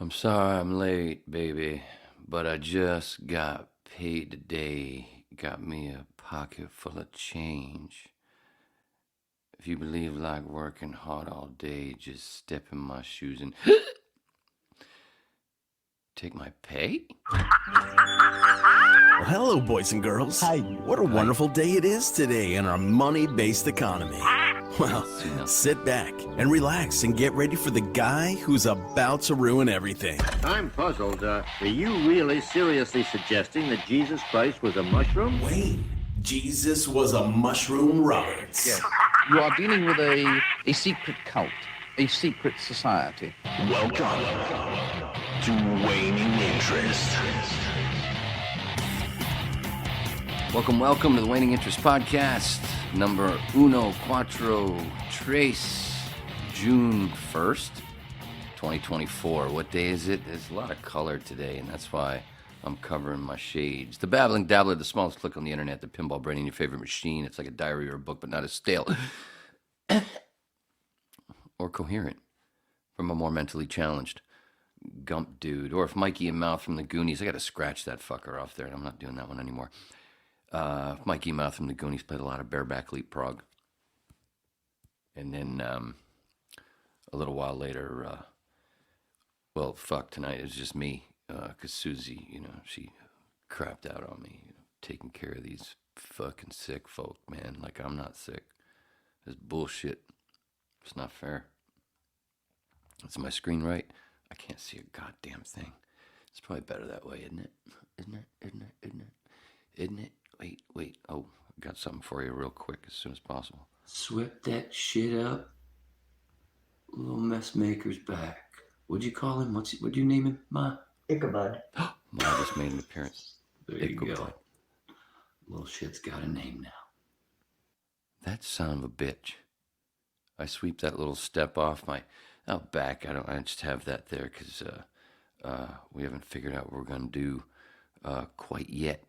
I'm sorry I'm late, baby, but I just got paid today. Got me a pocket full of change. If you believe like working hard all day, just step in my shoes and take my pay? Well, hello, boys and girls. Hi. What a wonderful day it is today in our money-based economy. Well, sit back and relax and get ready for the guy who's about to ruin everything. I'm puzzled. Are you really seriously suggesting that Jesus Christ was a mushroom? Wait, Jesus was a mushroom Roberts. Yes. You are dealing with a secret cult, a secret society. Welcome to Waning Interest. Welcome to the Waning Interest Podcast, number uno cuatro tres, June 1st, 2024. What day is it? There's a lot of color today, and that's why I'm covering my shades. The babbling dabbler, the smallest click on the internet, the pinball brain in your favorite machine. It's like a diary or a book, but not as stale or coherent from a more mentally challenged gump dude. Or if Mikey and Mouth from the Goonies, I got to scratch that fucker off there, and I'm not doing that one anymore. Mikey Mouth from the Goonies played a lot of bareback leapfrog. And then a little while later, tonight it was just me. Because Susie, she crapped out on me, taking care of these fucking sick folk, man. Like, I'm not sick. It's bullshit. It's not fair. Is my screen right? I can't see a goddamn thing. It's probably better that way, isn't it? Isn't it? Wait. Oh, I got something for you real quick as soon as possible. Swept that shit up. Little mess maker's back. What'd you call him? What'd you name him, Ma? Ichabod. Ma just made an appearance. There you go. Little shit's got a name now. That son of a bitch. I sweep that little step off my back. I just have that there because we haven't figured out what we're gonna do quite yet.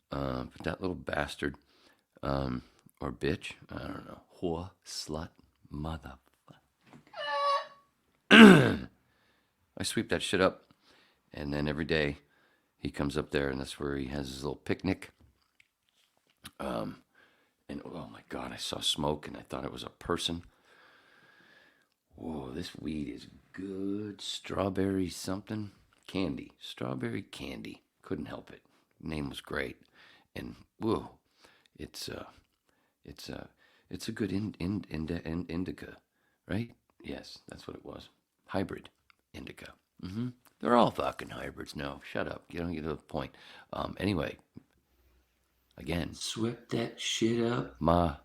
But that little bastard, or bitch, I don't know, whore, slut, motherfucker. I sweep that shit up, and then every day he comes up there, and that's where he has his little picnic. And oh my God, I saw smoke, and I thought it was a person. Whoa, this weed is good. Strawberry something candy, strawberry candy. Couldn't help it. Name was great. And whoa, it's a good indica, right? Yes, that's what it was. Hybrid indica. They're all fucking hybrids. No, shut up. You don't get to the point. Anyway, again, swept that shit up. Ma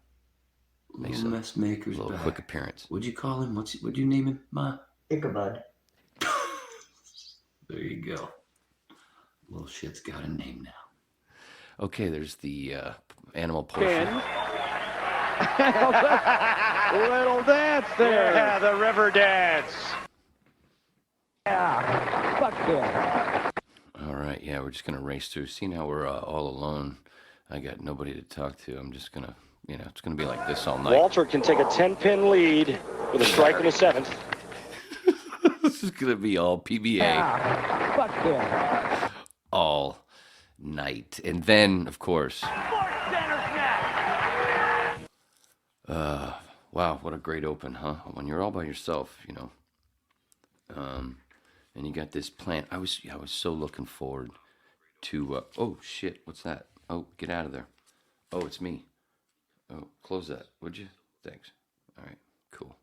makes a mess maker's little back. Quick appearance. What'd you call him? What'd you name him, Ma? Ichabod. There you go. Little shit's got a name now. Okay, there's the animal portion. Little dance there. Yeah, the river dance. Yeah, fuck yeah. All right, yeah, we're just going to race through. Seeing how we're all alone, I got nobody to talk to. I'm just going to, it's going to be like this all night. Walter can take a 10-pin lead with a strike in the seventh. This is going to be all PBA. Yeah, fuck yeah. All night. And then, of course, wow, what a great open, huh? When you're all by yourself, and you got this plant. I was so looking forward to, oh shit, what's that? Oh, get out of there. Oh, it's me. Oh, close that, would you? Thanks. All right, cool.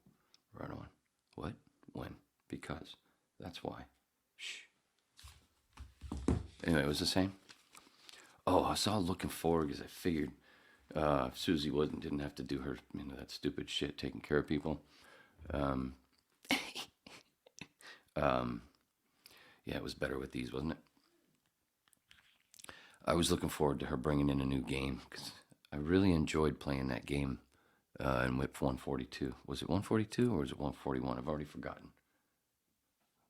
Right on. What? When? Because. That's why. Shh. Anyway, it was the same. Oh, I was all looking forward because I figured if Susie didn't have to do her, that stupid shit, taking care of people. Yeah, it was better with these, wasn't it? I was looking forward to her bringing in a new game because I really enjoyed playing that game in Whip 142. Was it 142 or was it 141? I've already forgotten.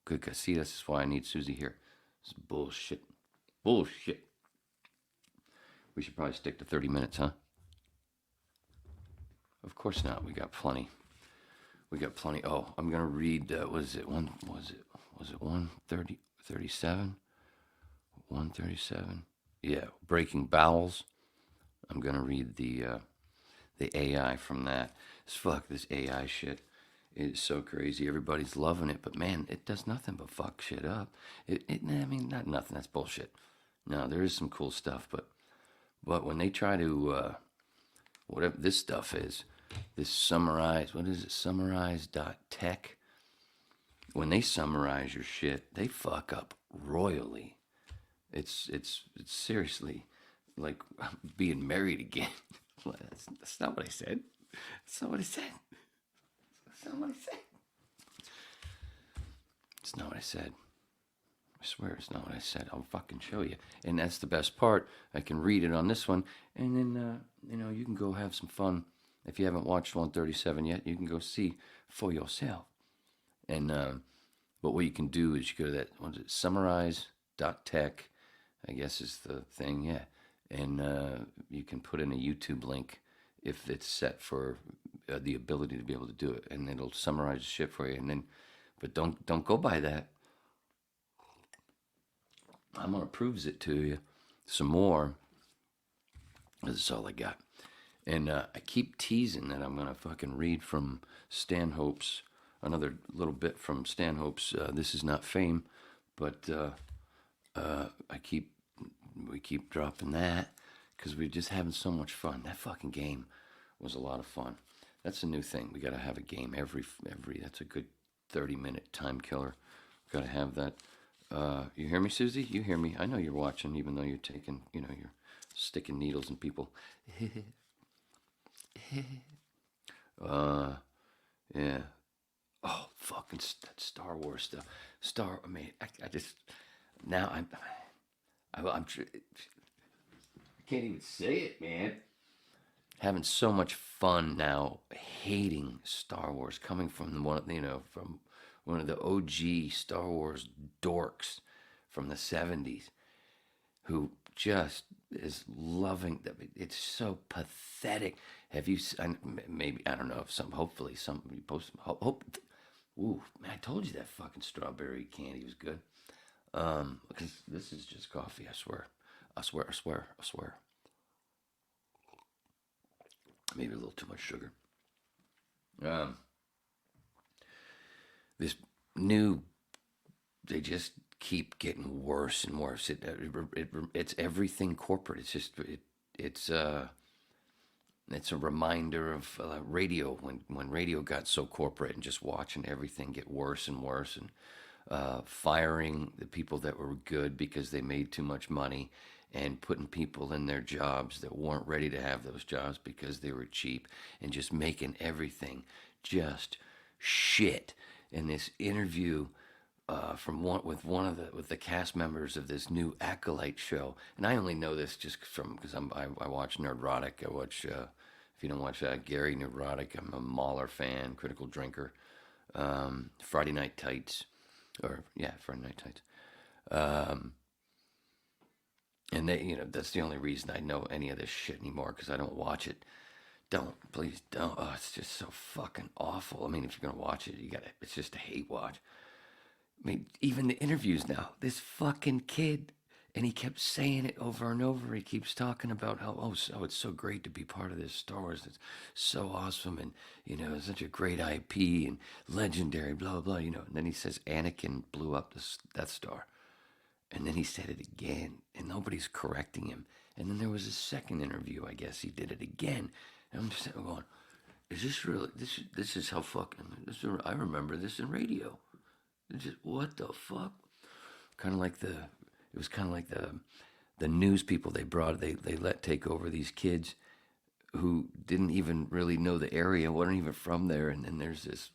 Good, because see, this is why I need Susie here. This is bullshit. Bullshit. We should probably stick to 30 minutes, huh? Of course not. We got plenty. Oh, I'm going to read, what was it 137? 137? Yeah, Breaking Bowels. I'm going to read the AI from that. Fuck, this AI shit is so crazy. Everybody's loving it, but man, it does nothing but fuck shit up. I mean, not nothing. That's bullshit. No, there is some cool stuff, but when they try to whatever this stuff is, this summarize, what is it? Summarize.tech. When they summarize your shit, they fuck up royally. It's seriously like being married again. That's not what I said. That's not what I said. That's not what I said. It's not what I said. I swear it's not what I said. I'll fucking show you. And that's the best part. I can read it on this one, and then you can go have some fun. If you haven't watched 137 yet, you can go see for yourself. And but what you can do is you go to that, what is it, summarize.tech, I guess is the thing, yeah. And you can put in a YouTube link if it's set for the ability to be able to do it, and it'll summarize the shit for you. And then, but don't go by that. I'm gonna prove it to you some more. This is all I got, and I keep teasing that I'm gonna fucking read from Stanhope's, another little bit from Stanhope's. This is not fame, but we keep dropping that because we're just having so much fun. That fucking game was a lot of fun. That's a new thing. We got to have a game every. That's a good 30-minute time killer. Got to have that. You hear me, Susie? You hear me? I know you're watching, even though you're taking, you're sticking needles in people. Yeah. Oh, fucking that Star Wars stuff. I mean, I just now I can't even say it, man. Having so much fun now, hating Star Wars, coming from from one of the OG Star Wars dorks from the 70s, who just is loving that. It's so pathetic. Have you? Maybe I don't know if hopefully somebody posted. Ooh, man, I told you that fucking strawberry candy was good. Because this is just coffee. I swear. Maybe a little too much sugar. This new, they just keep getting worse and worse. It's everything corporate. It's just it's a reminder of radio when radio got so corporate and just watching everything get worse and worse, and firing the people that were good because they made too much money, and putting people in their jobs that weren't ready to have those jobs because they were cheap, and just making everything just shit. In this interview with the cast members of this new Acolyte show, and I only know this just because I watch Nerdrotic. I watch if you don't watch that, Gary Neurotic. I'm a Mahler fan, Critical Drinker, Friday Night Tights, Friday Night Tights. And that's the only reason I know any of this shit anymore, because I don't watch it. Please don't. Oh, it's just so fucking awful. I mean, if you're gonna watch it, it's just a hate watch. I mean, even the interviews now, this fucking kid, and he kept saying it over and over. He keeps talking about how, it's so great to be part of this Star Wars. It's so awesome, and it's such a great IP and legendary, blah blah blah. And then he says Anakin blew up the Death Star. And then he said it again, and nobody's correcting him. And then there was a second interview, I guess he did it again. And I'm just sitting going, is this really, this is how fucking, I remember this in radio. It's just, what the fuck? It was kind of like the news people they brought, they let take over these kids who didn't even really know the area, weren't even from there. And then there's this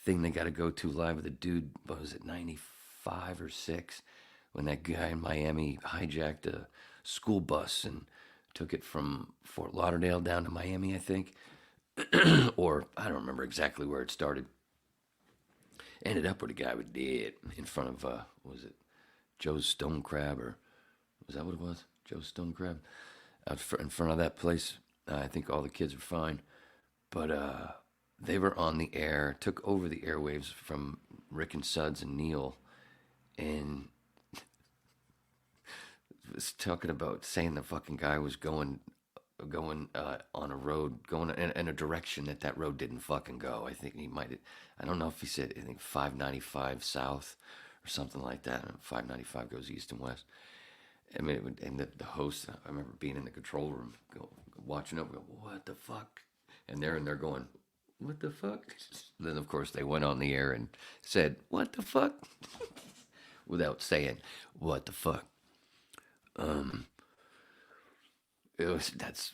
thing they got to go to live with a dude, what was it, 95 or 6? When that guy in Miami hijacked a school bus and took it from Fort Lauderdale down to Miami, I think. Or I don't remember exactly where it started. Ended up where the guy was dead in front of, what was it, Joe's Stone Crab, or was that what it was? Joe's Stone Crab? In front of that place. I think all the kids were fine. But they were on the air, took over the airwaves from Rick and Suds and Neil. and was talking about saying the fucking guy was going on a road, going in a direction that road didn't fucking go. I think he might have, I don't know if he said, I think 595 south or something like that. 595 goes east and west. I mean, and the host, I remember being in the control room, watching over, go, what the fuck? And they're going, what the fuck? Then, of course, they went on the air and said, what the fuck? Without saying, what the fuck? That's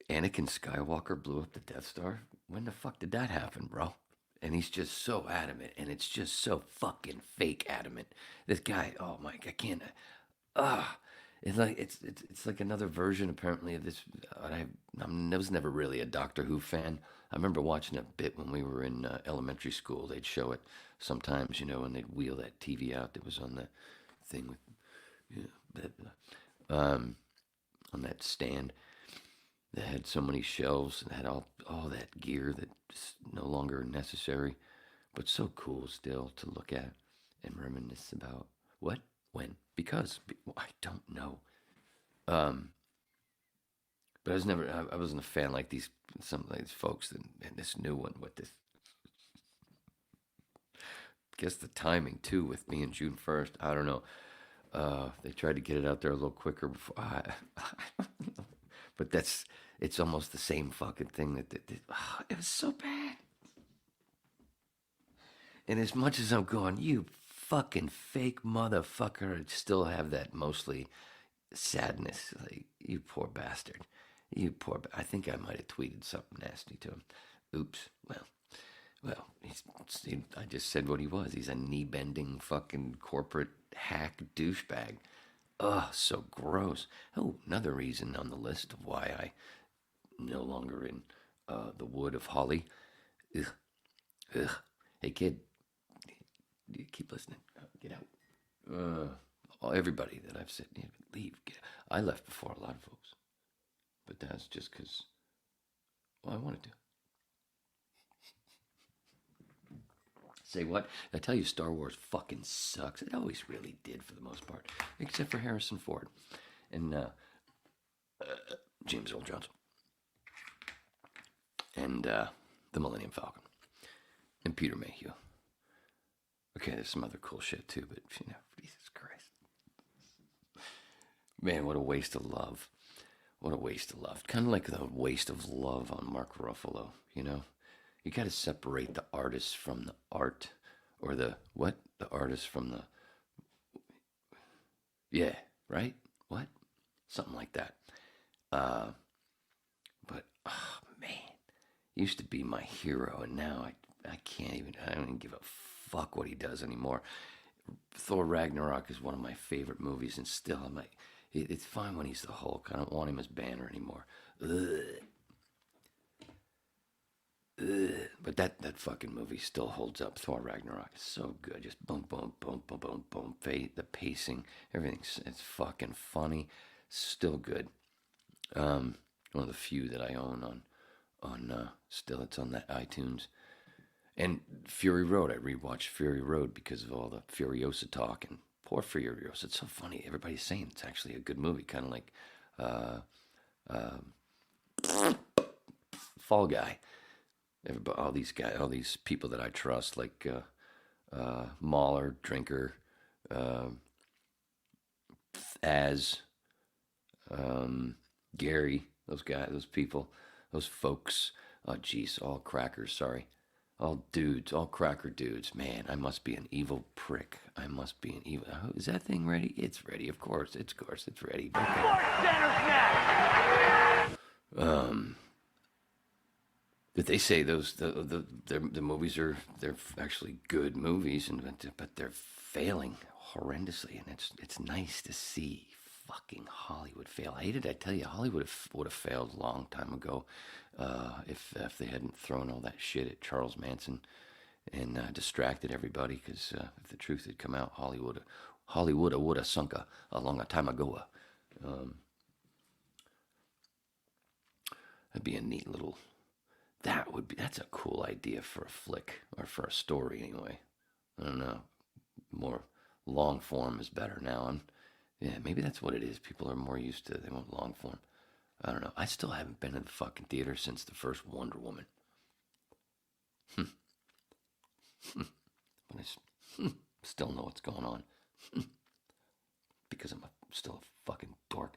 Anakin Skywalker blew up the Death Star. When the fuck did that happen, bro? And he's just so adamant, and it's just so fucking fake adamant. This guy, oh my, I can't. It's like it's like another version apparently of this. I was never really a Doctor Who fan. I remember watching a bit when we were in elementary school. They'd show it sometimes, you know, and they'd wheel that TV out that was on the thing with, on that stand that had so many shelves and had all that gear that's no longer necessary, but so cool still to look at and reminisce about. What? When? Because? I don't know. But I wasn't a fan like some of these folks and this new one with this. Guess the timing too with me and June 1st. I don't know. They tried to get it out there a little quicker before. I don't know. But it's almost the same fucking thing it was so bad. And as much as I'm going, you fucking fake motherfucker, I'd still have that mostly sadness. Like, you poor bastard. I think I might have tweeted something nasty to him. Oops. Well, I just said what he was. He's a knee-bending fucking corporate hack douchebag. Ugh, so gross. Oh, another reason on the list of why I no longer in the wood of holly. Ugh. Hey, kid, you keep listening. Get out. Everybody that I've said, leave. I left before a lot of folks. But that's just because, I wanted to. Say what? I tell you, Star Wars fucking sucks. It always really did for the most part. Except for Harrison Ford and James Earl Jones. And the Millennium Falcon. And Peter Mayhew. Okay, there's some other cool shit too, but Jesus Christ. Man, what a waste of love. What a waste of love. Kind of like the waste of love on Mark Ruffalo, you know? You got to separate the artist from the art, or the artist from the, yeah, right? What? Something like that. But, oh man, used to be my hero, and now I don't even give a fuck what he does anymore. Thor Ragnarok is one of my favorite movies, and still I'm like, it's fine when he's the Hulk. I don't want him as Banner anymore. Ugh. But that fucking movie still holds up. Thor Ragnarok is so good. Just boom, boom, boom, boom, boom, boom. The pacing, everything's it's fucking funny. Still good. One of the few that I own on still it's on that iTunes. And Fury Road, I rewatched Fury Road because of all the Furiosa talk, and poor Furiosa. It's so funny. Everybody's saying it's actually a good movie, kind of like Fall Guy. Everybody, all these people that I trust, like Mahler, Drinker, Gary, those people, those folks. Oh, geez, all crackers. Sorry, all dudes, all cracker dudes. Man, I must be an evil prick. I must be an evil. Oh, is that thing ready? It's ready. Of course, it's ready. Okay. But they say the movies they're actually good movies, but they're failing horrendously, and it's nice to see fucking Hollywood fail. I hated, I tell you, Hollywood would have failed a long time ago if they hadn't thrown all that shit at Charles Manson and distracted everybody. Because if the truth had come out, Hollywood would have sunk a long time ago. That'd be a neat little. That's a cool idea for a flick, or for a story anyway. I don't know, more long form is better now. And yeah, maybe that's what it is. People are more used to, they want long form. I don't know. I still haven't been in the fucking theater since the first Wonder Woman. But I still know what's going on. Because I'm still a fucking dork.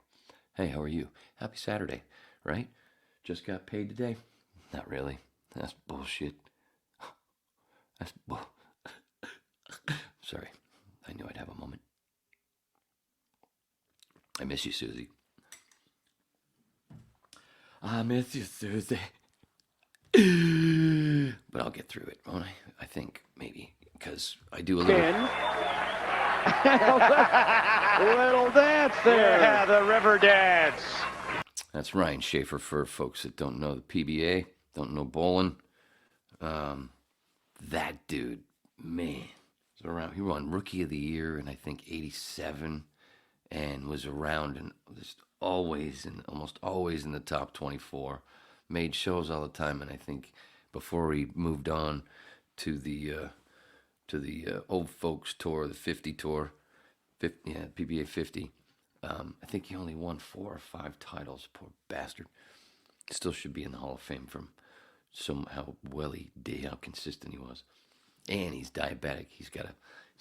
Hey, how are you? Happy Saturday, right? Just got paid today? Not really. That's bullshit. That's bull. Sorry. I knew I'd have a moment. I miss you, Susie. I miss you, Susie. But I'll get through it, won't I? I think, maybe. Because I do a little... Little dance there. Yeah, the river dance. That's Ryan Schaefer for folks that don't know the PBA, don't know bowling. That dude, man, was around. He won Rookie of the Year in I think '87, and was around and just almost always in the top 24. Made shows all the time, and I think before he moved on to the old folks tour, the 50 tour, PBA 50. I think he only won 4 or 5 titles. Poor bastard. Still should be in the Hall of Fame from how well he did, how consistent he was. And he's diabetic. He's got a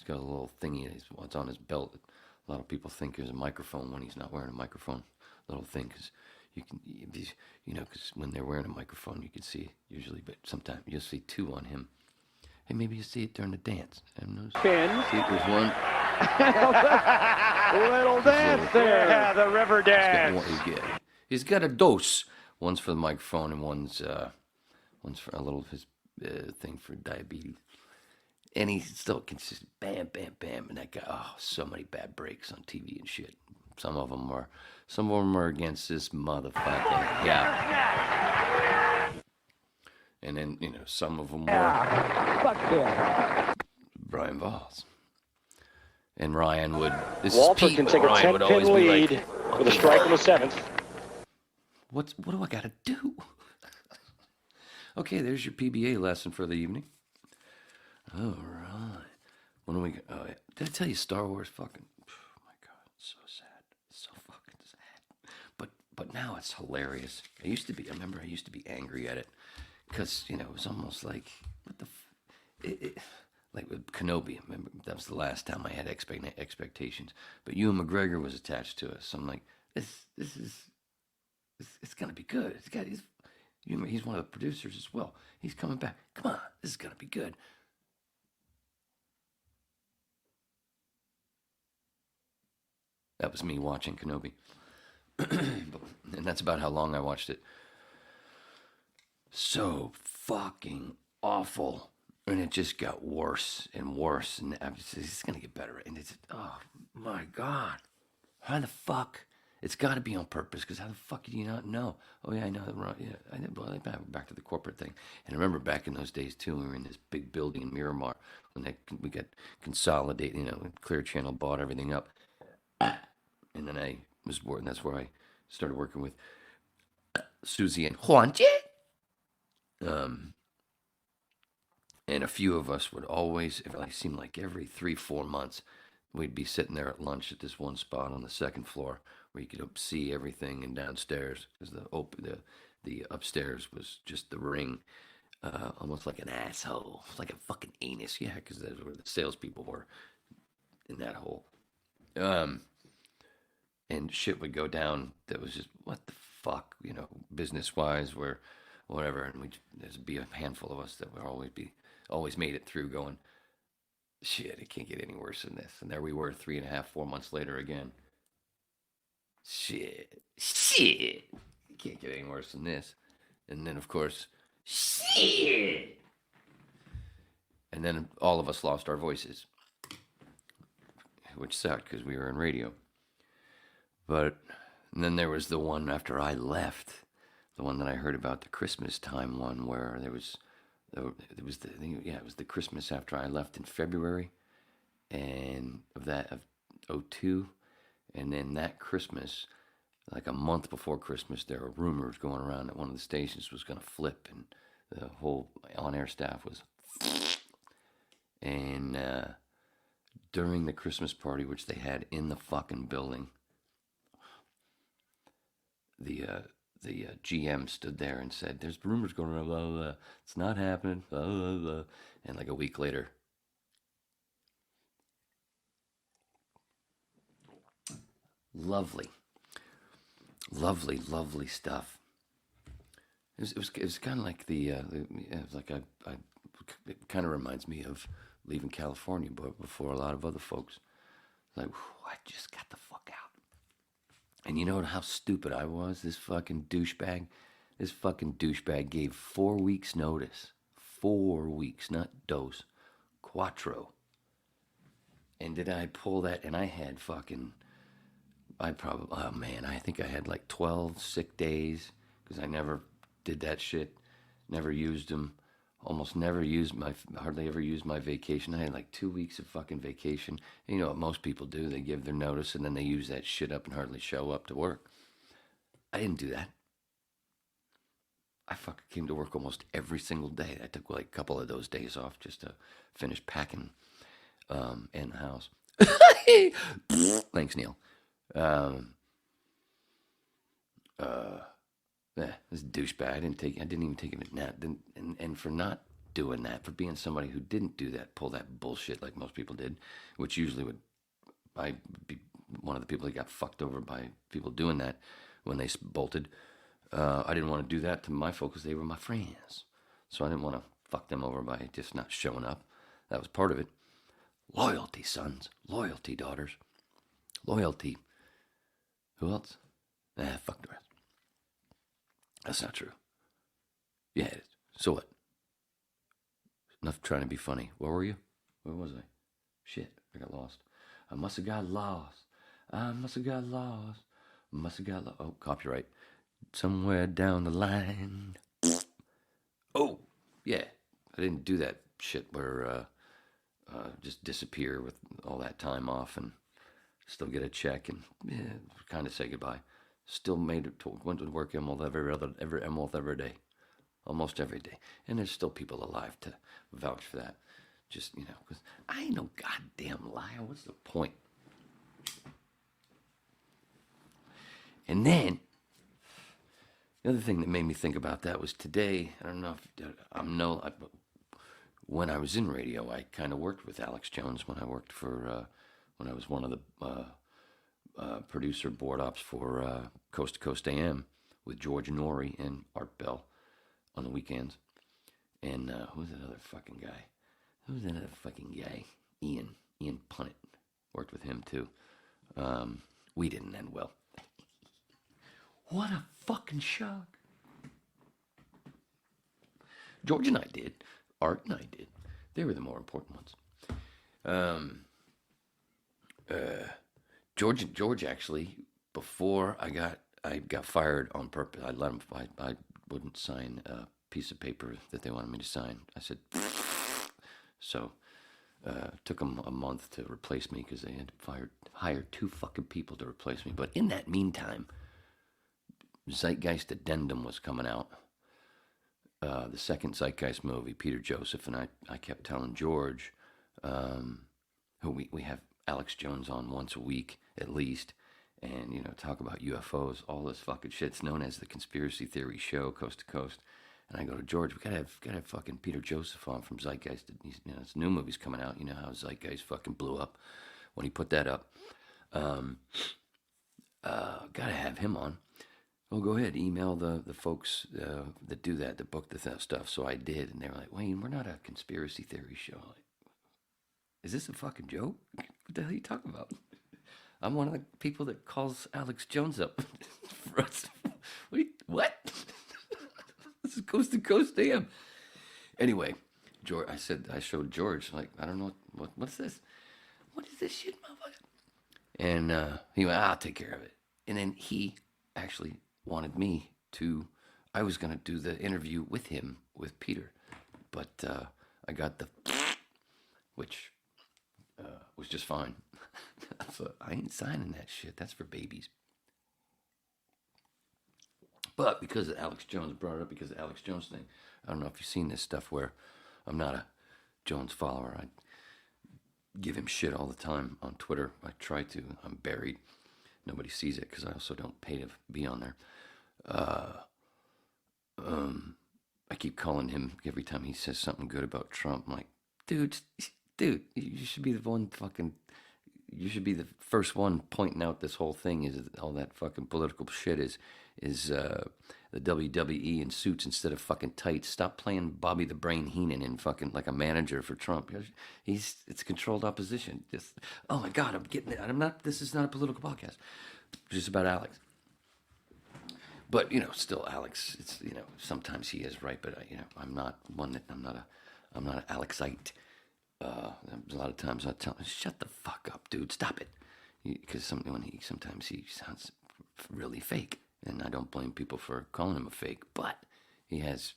little thingy. It's on his belt. A lot of people think there's a microphone when he's not wearing a microphone. Little thing, because because when they're wearing a microphone, you can see usually, but sometimes you'll see 2 on him. Hey, maybe you see it during the dance. I haven't noticed. See, there's one. Little dance there. Yeah, the river dance. He's got a dose. One's for the microphone and one's for a little of his thing for diabetes. And he's still consistent. Bam, bam, bam. And that guy, so many bad breaks on TV and shit. Some of them are against this motherfucker. Yeah. And then, some of them were Fuck yeah. Brian Valls. And Ryan would... Walter can take a 10-pin lead with a strike in the 7th. What do I got to do? Okay, there's your PBA lesson for the evening. All right. When do we... Oh, yeah. Did I tell you Star Wars fucking... Oh, my God. It's so sad. It's so fucking sad. But now it's hilarious. I remember I used to be angry at it. Because, it was almost like... What the... Like with Kenobi, remember, that was the last time I had expectations. But Ewan McGregor was attached to us. So I'm like, it's gonna be good. He's one of the producers as well. He's coming back. Come on, this is gonna be good. That was me watching Kenobi. And that's about how long I watched it. So fucking awful. And it just got worse and worse, and it's gonna get better. And it's, oh my God, how the fuck? It's got to be on purpose, because how the fuck do you not know? Oh yeah, I know. Yeah, I know. Well, back to the corporate thing. And I remember back in those days too, we were in this big building in Miramar when we got consolidated. Clear Channel bought everything up, and then I was working. That's where I started working with Susie and Juanche. And a few of us would always, it seemed like every 3-4 months, we'd be sitting there at lunch at this one spot on the second floor where you could see everything, and downstairs, because the upstairs was just the ring, almost like an asshole, like a fucking anus, yeah, because that's where the salespeople were, in that hole. And shit would go down that was just, what the fuck, business-wise, where whatever, and there'd be a handful of us that would always made it through going, shit, it can't get any worse than this. And there we were 3.5-4 months later again. Shit, it can't get any worse than this. And then, of course, shit. And then all of us lost our voices, which sucked because we were in radio. But then there was the one after I left, the one that I heard about, the Christmas time one, where it was the Christmas after I left in February, and of 2002, and then that Christmas, like a month before Christmas, there were rumors going around that one of the stations was going to flip, and the whole on-air staff was, and during the Christmas party, which they had in the fucking building, the GM stood there and said, "There's rumors going around, blah, blah, blah. It's not happening, blah, blah, blah." And like a week later, lovely stuff. It was kind of like it kind of reminds me of leaving California, but before a lot of other folks. Like, whew, I just got the fuck out. And you know how stupid I was? This fucking douchebag gave 4 weeks notice. 4 weeks, not dos. Cuatro. And did I pull that? And I had I think I had like 12 sick days because I never did that shit. Never used them. Hardly ever used my vacation. I had like 2 weeks of fucking vacation. And you know what most people do? They give their notice and then they use that shit up and hardly show up to work. I didn't do that. I fucking came to work almost every single day. I took like a couple of those days off just to finish packing in the house. Thanks, Neil. This douchebag. I didn't even take a nap. And for not doing that, for being somebody who didn't do that, pull that bullshit like most people did, which usually I'd be one of the people that got fucked over by people doing that when they bolted. I didn't want to do that to my folks because they were my friends. So I didn't want to fuck them over by just not showing up. That was part of it. Loyalty, sons. Loyalty, daughters. Loyalty. Who else? Fuck the rest. That's not true. Yeah, it is. So what? Enough trying to be funny. Where were you? Where was I? Shit, I got lost. I must have got lost. Oh, copyright. Somewhere down the line. Oh, yeah. I didn't do that shit where just disappear with all that time off and still get a check and kind of say goodbye. Still made it to, went to work almost every day. Almost every day. And there's still people alive to vouch for that. Just, because I ain't no goddamn liar. What's the point? And then, the other thing that made me think about that was today, I don't know if, when I was in radio, I kind of worked with Alex Jones when I worked for, when I was one of the producer board ops for Coast to Coast AM with George Norrie and Art Bell on the weekends. And who's that other fucking guy? Ian Punnett. Worked with him too. We didn't end well. What a fucking shock. George and I did. Art and I did. They were the more important ones. George actually, before I got fired on purpose. I wouldn't sign a piece of paper that they wanted me to sign. I said, so took them a month to replace me because they had hired 2 fucking people to replace me. But in that meantime, Zeitgeist Addendum was coming out. The second Zeitgeist movie, Peter Joseph, and I kept telling George, who we have Alex Jones on once a week at least, and talk about UFOs, all this fucking shit. It's known as the Conspiracy Theory Show, Coast to Coast. And I go to George, we gotta have fucking Peter Joseph on from Zeitgeist. This new movie's coming out. You know how Zeitgeist fucking blew up when he put that up. Gotta have him on. Well, go ahead, email the folks that do that book the stuff. So I did, and they were like, Wayne, we're not a conspiracy theory show. Like, is this a fucking joke? What the hell are you talking about? I'm one of the people that calls Alex Jones up for us. What? This is Coast to Coast AM. Anyway, George, I showed George, like, I don't know, what's this? What is this shit, motherfucker? And he went, I'll take care of it. And then he actually wanted me to, I was going to do the interview with him, with Peter. But I got the, which was just fine. So I ain't signing that shit. That's for babies. But because of Alex Jones, brought it up because of Alex Jones thing. I don't know if you've seen this stuff where I'm not a Jones follower. give him shit all the time on Twitter. I try to. I'm buried. Nobody sees it because I also don't pay to be on there. I keep calling him every time he says something good about Trump. I'm like, dude, you should be the one fucking. You should be the first one pointing out this whole thing is all that fucking political shit is the WWE in suits instead of fucking tights. Stop playing Bobby the Brain Heenan in fucking like a manager for Trump. It's controlled opposition. Just, oh my God, I'm getting it. I'm not. This is not a political podcast. It's just about Alex. But still Alex. It's sometimes he is right, but I'm not one that I'm not an Alexite. A lot of times I tell him, shut the fuck up, dude. Stop it. Because sometimes he sounds really fake. And I don't blame people for calling him a fake. But he has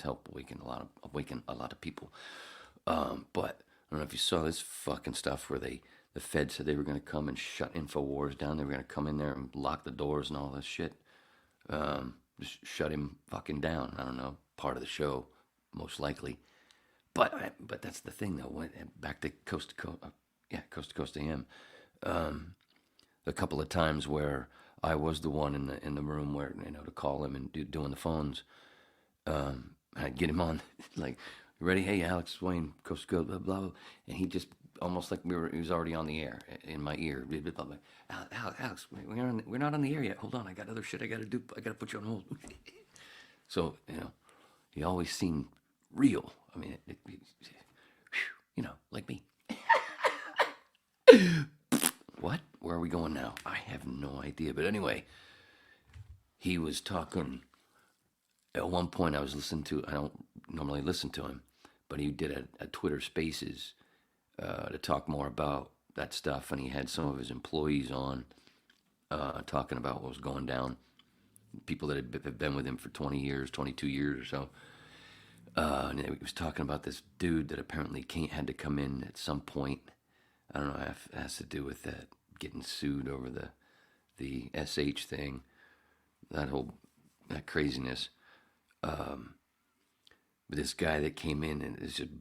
helped awaken a lot of people. But I don't know if you saw this fucking stuff where the Fed said they were going to come and shut InfoWars down. They were going to come in there and lock the doors and all this shit. Just shut him fucking down. I don't know. Part of the show, most likely. But that's the thing though. Back to Coast to Coast AM. A couple of times where I was the one in the room where to call him and doing the phones. I'd get him on like, you ready? Hey, Alex Wayne, Coast to Coast, blah blah blah, and he just almost like he was already on the air in my ear. Blah, blah, blah. Alex, we're not on the air yet. Hold on, I got other shit I got to do. I got to put you on hold. So he always seemed real. I mean, like me. What? Where are we going now? I have no idea. But anyway, he was talking. At one point, I was listening to. I don't normally listen to him, but he did a Twitter Spaces to talk more about that stuff, and he had some of his employees on talking about what was going down. People that had been with him for 20 years, 22 years or so. And he was talking about this dude that apparently had to come in at some point. I don't know if it has to do with that, getting sued over the SH thing, that craziness. But this guy that came in and is just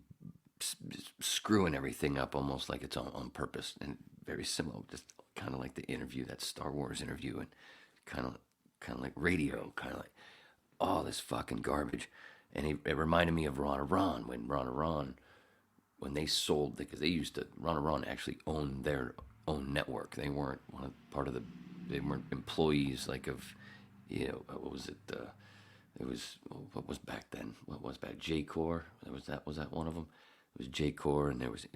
screwing everything up almost like it's on purpose, and very similar, just kind of like the interview, that Star Wars interview, and kind of like radio, kind of like all this fucking garbage. And it reminded me of Ron Ron when they sold, because Ron Ron actually owned their own network. They weren't they weren't employees like of, what was it? What was back then? What was back? J-Core? Was that one of them? It was J-Core, and there was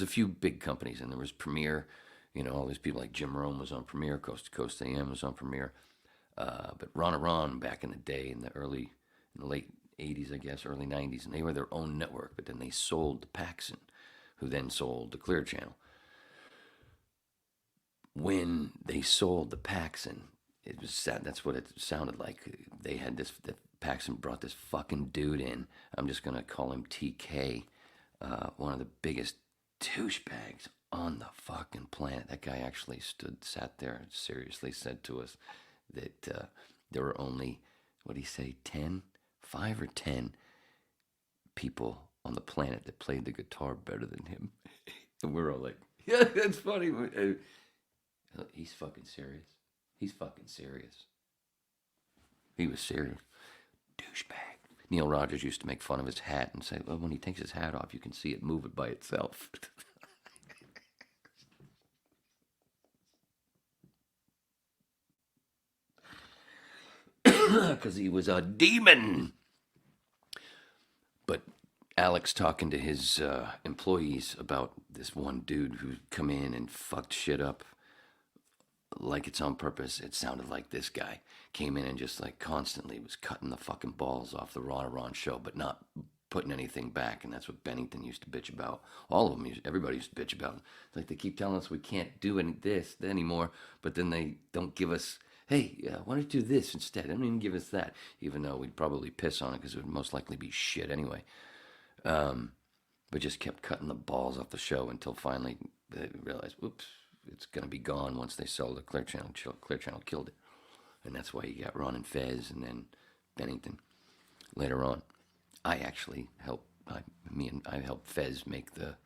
a few big companies, and there was Premiere. All these people like Jim Rome was on Premiere, Coast to Coast AM was on Premiere. But Ron back in the day, in the late 80s, I guess, early 90s, and they were their own network, but then they sold to Paxson, who then sold to Clear Channel. When they sold to Paxson, it was sad. That's what it sounded like. They had that Paxson brought this fucking dude in. I'm just going to call him TK, one of the biggest douchebags on the fucking planet. That guy actually sat there and seriously said to us that there were only, what did he say, 5 or 10 people on the planet that played the guitar better than him. And we're all like, yeah, that's funny. He's fucking serious. He was serious. Douchebag. Neil Rogers used to make fun of his hat and say, well, when he takes his hat off, you can see it moving by itself. Because he was a demon. But Alex talking to his employees about this one dude who come in and fucked shit up like it's on purpose. It sounded like this guy came in and just like constantly was cutting the fucking balls off the Ron show, but not putting anything back. And that's what Bennington used to bitch about. All of them, everybody used to bitch about. It's like they keep telling us we can't do this anymore, but then they don't give us, hey, why don't you do this instead? They don't even give us that, even though we'd probably piss on it because it would most likely be shit anyway. But just kept cutting the balls off the show until finally they realized, whoops, it's going to be gone once they sold the Clear Channel. Clear Channel killed it. And that's why you got Ron and Fez and then Bennington later on. I I helped Fez make the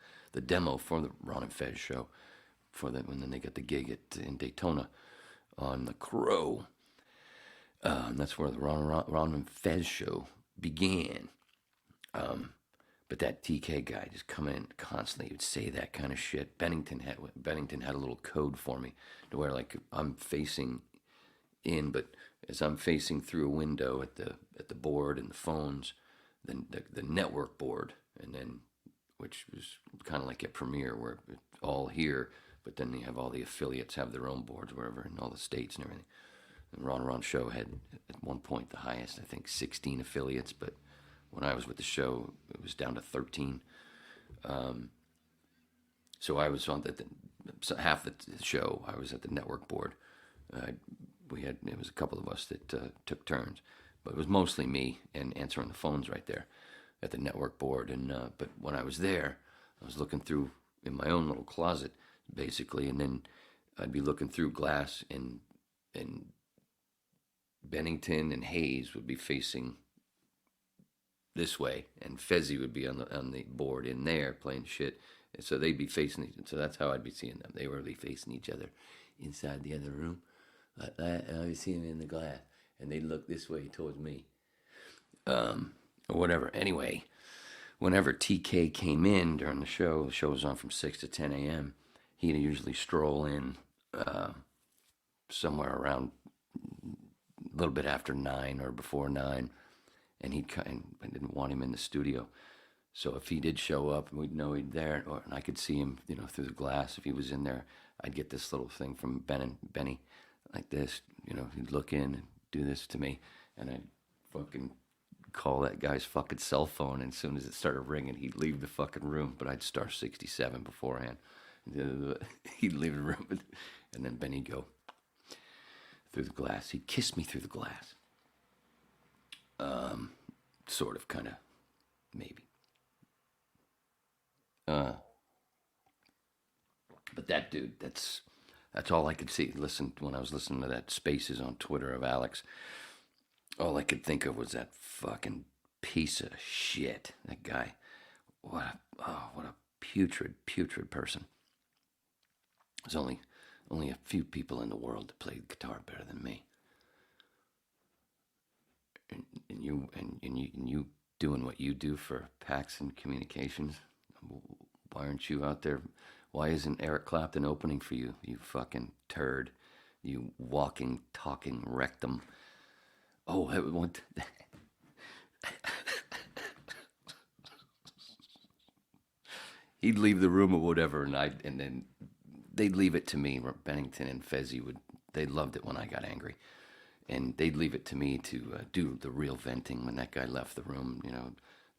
demo for the Ron and Fez show, and then they got the gig in Daytona on the Crow. And that's where the Ron and Fez show began. But that TK guy just coming in constantly, he would say that kind of shit. Bennington had a little code for me to where like I'm facing in, but as I'm facing through a window at the board and the phones, then the network board, and then which was kind of like at Premiere where it's all here, but then they have all the affiliates have their own boards wherever in all the states and everything. And Ron Show had at one point the highest, I think 16 affiliates, but when I was with the show, it was down to 13. So I was on half the show. I was at the network board. It was a couple of us that took turns, but it was mostly me and answering the phones right there at the network board. And but when I was there, I was looking through in my own little closet, basically, and then I'd be looking through glass, and Bennington and Hayes would be facing this way, and Fezzi would be on the board in there playing shit. And so they'd be facing so that's how I'd be seeing them. They were really facing each other inside the other room like that, and I'd be seeing them in the glass, and they'd look this way towards me, or whatever. Anyway, whenever TK came in during the show was on from 6 to 10 a.m., he'd usually stroll in somewhere around a little bit after 9 or before 9, and I didn't want him in the studio. So if he did show up, we'd know he'd there, and I could see him, through the glass. If he was in there, I'd get this little thing from Benny, like this. He'd look in and do this to me, and I'd fucking call that guy's fucking cell phone. And as soon as it started ringing, he'd leave the fucking room. But I'd star 67 beforehand. He'd leave the room, and then Benny'd go through the glass. He'd kiss me through the glass. Sort of, kind of, maybe. But that dude, that's all I could see. When I was listening to that Spaces on Twitter of Alex, all I could think of was that fucking piece of shit. That guy. What a putrid person. There's only a few people in the world that play guitar better than me. And you doing what you do for Paxson Communications, why aren't you out there? Why isn't Eric Clapton opening for you, you fucking turd, you walking, talking rectum? Oh, I want he'd leave the room or whatever, and then they'd leave it to me. Bennington and Fezzi they loved it when I got angry. And they'd leave it to me to do the real venting when that guy left the room,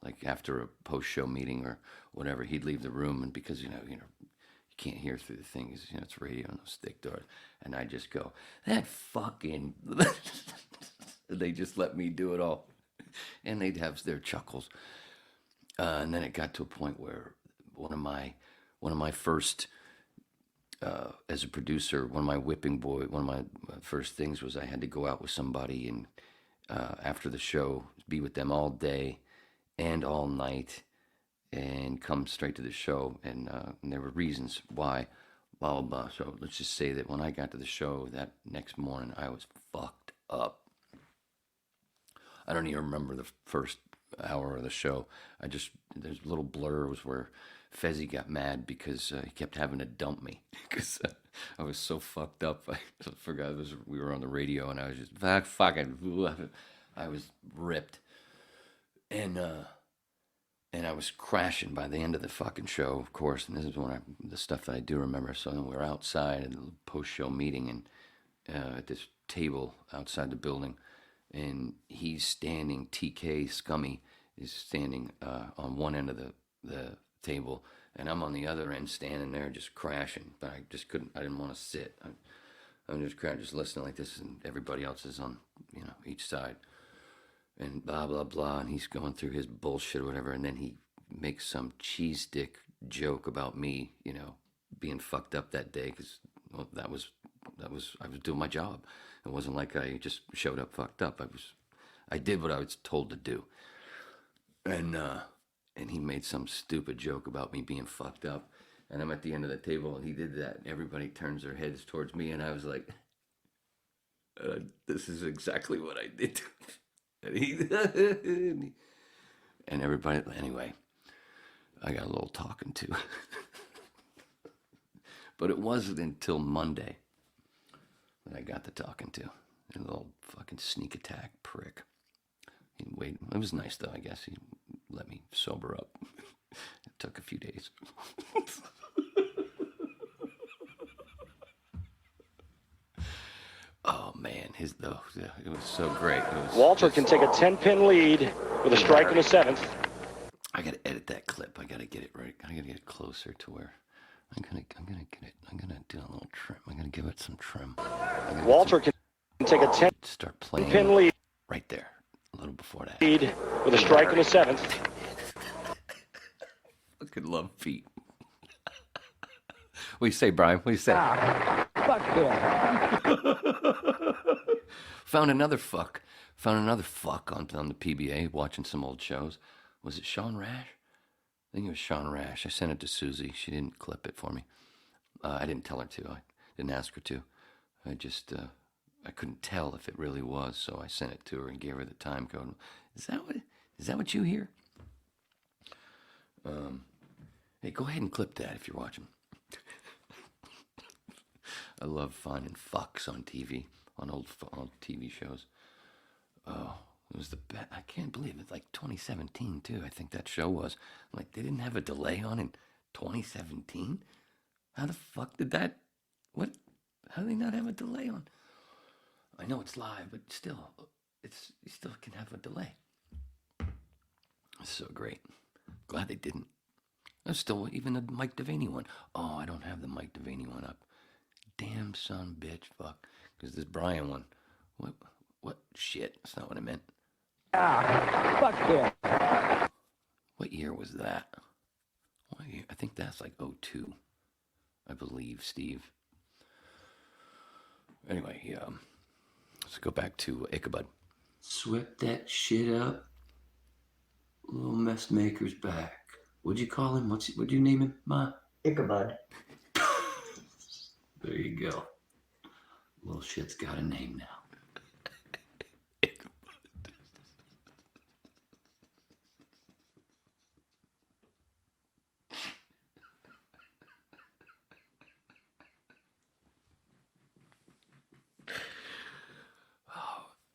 like after a post-show meeting or whatever. He'd leave the room, and because, you can't hear through the things, it's radio and those stick doors. And I'd just go, that fucking... They just let me do it all. And they'd have their chuckles. And then it got to a point where one of my first... as a producer, one of my first things was I had to go out with somebody and after the show, be with them all day and all night and come straight to the show. And there were reasons why, blah, blah, blah. So let's just say that when I got to the show that next morning, I was fucked up. I don't even remember the first hour of the show. There's a little blurs where Fezzi got mad because he kept having to dump me because I was so fucked up. I forgot we were on the radio, and I was just fucking. I was ripped, and I was crashing by the end of the fucking show, of course. And this is the stuff that I do remember. So we were outside at a post-show meeting, and at this table outside the building, and he's standing. TK Scummy is standing on one end of the table, and I'm on the other end standing there just crashing, but I just couldn't. I didn't want to sit. I'm just crashing, just listening like this, and everybody else is on each side, and blah blah blah, and he's going through his bullshit or whatever, and then he makes some cheese stick joke about me being fucked up that day, because that was I was doing my job. It wasn't like I just showed up fucked up. I did what I was told to do, and and he made some stupid joke about me being fucked up. And I'm at the end of the table, and he did that. Everybody turns their heads towards me, and I was like, this is exactly what I did. And everybody, anyway, I got a little talking to. But it wasn't until Monday that I got the talking to. A little fucking sneak attack prick. Wait, it was nice though, I guess. He let me sober up. It took a few days. Oh man, it was so great. Walter can take a 10-pin lead with a strike in the 7th. I gotta edit that clip. I gotta get it right. I gotta get it closer to where I'm gonna get it. I'm gonna do a little trim. I'm gonna give it some trim. Walter can take a 10-pin start playing lead right there, a little before that. With a strike in the 7th. Fucking love feet. What do you say, Brian? What do you say? Fuck him. Found another fuck on the PBA watching some old shows. Was it Sean Rash? I think it was Sean Rash. I sent it to Susie. She didn't clip it for me. I didn't tell her to. I didn't ask her to. I just I couldn't tell if it really was, so I sent it to her and gave her the time code. Is that what you hear? Hey, go ahead and clip that if you're watching. I love finding fucks on TV, on old TV shows. Oh, it was the best. I can't believe it. Like 2017 too. I think that show was. Like they didn't have a delay on in 2017. How the fuck did that? What? How do they not have a delay on? I know it's live, but still, you still can have a delay. It's so great. Glad they didn't. There's still even the Mike Devaney one. Oh, I don't have the Mike Devaney one up. Damn son, bitch, fuck. Because this Brian one. What? Shit. That's not what I meant. Fuck him. What year was that? What year? I think that's like 02. I believe, Steve. Anyway, let's go back to Ichabod. Swept that shit up. Little mess maker's back. What'd you call him? What'd you name him, Ma? Ichabod. There you go. Little shit's got a name now.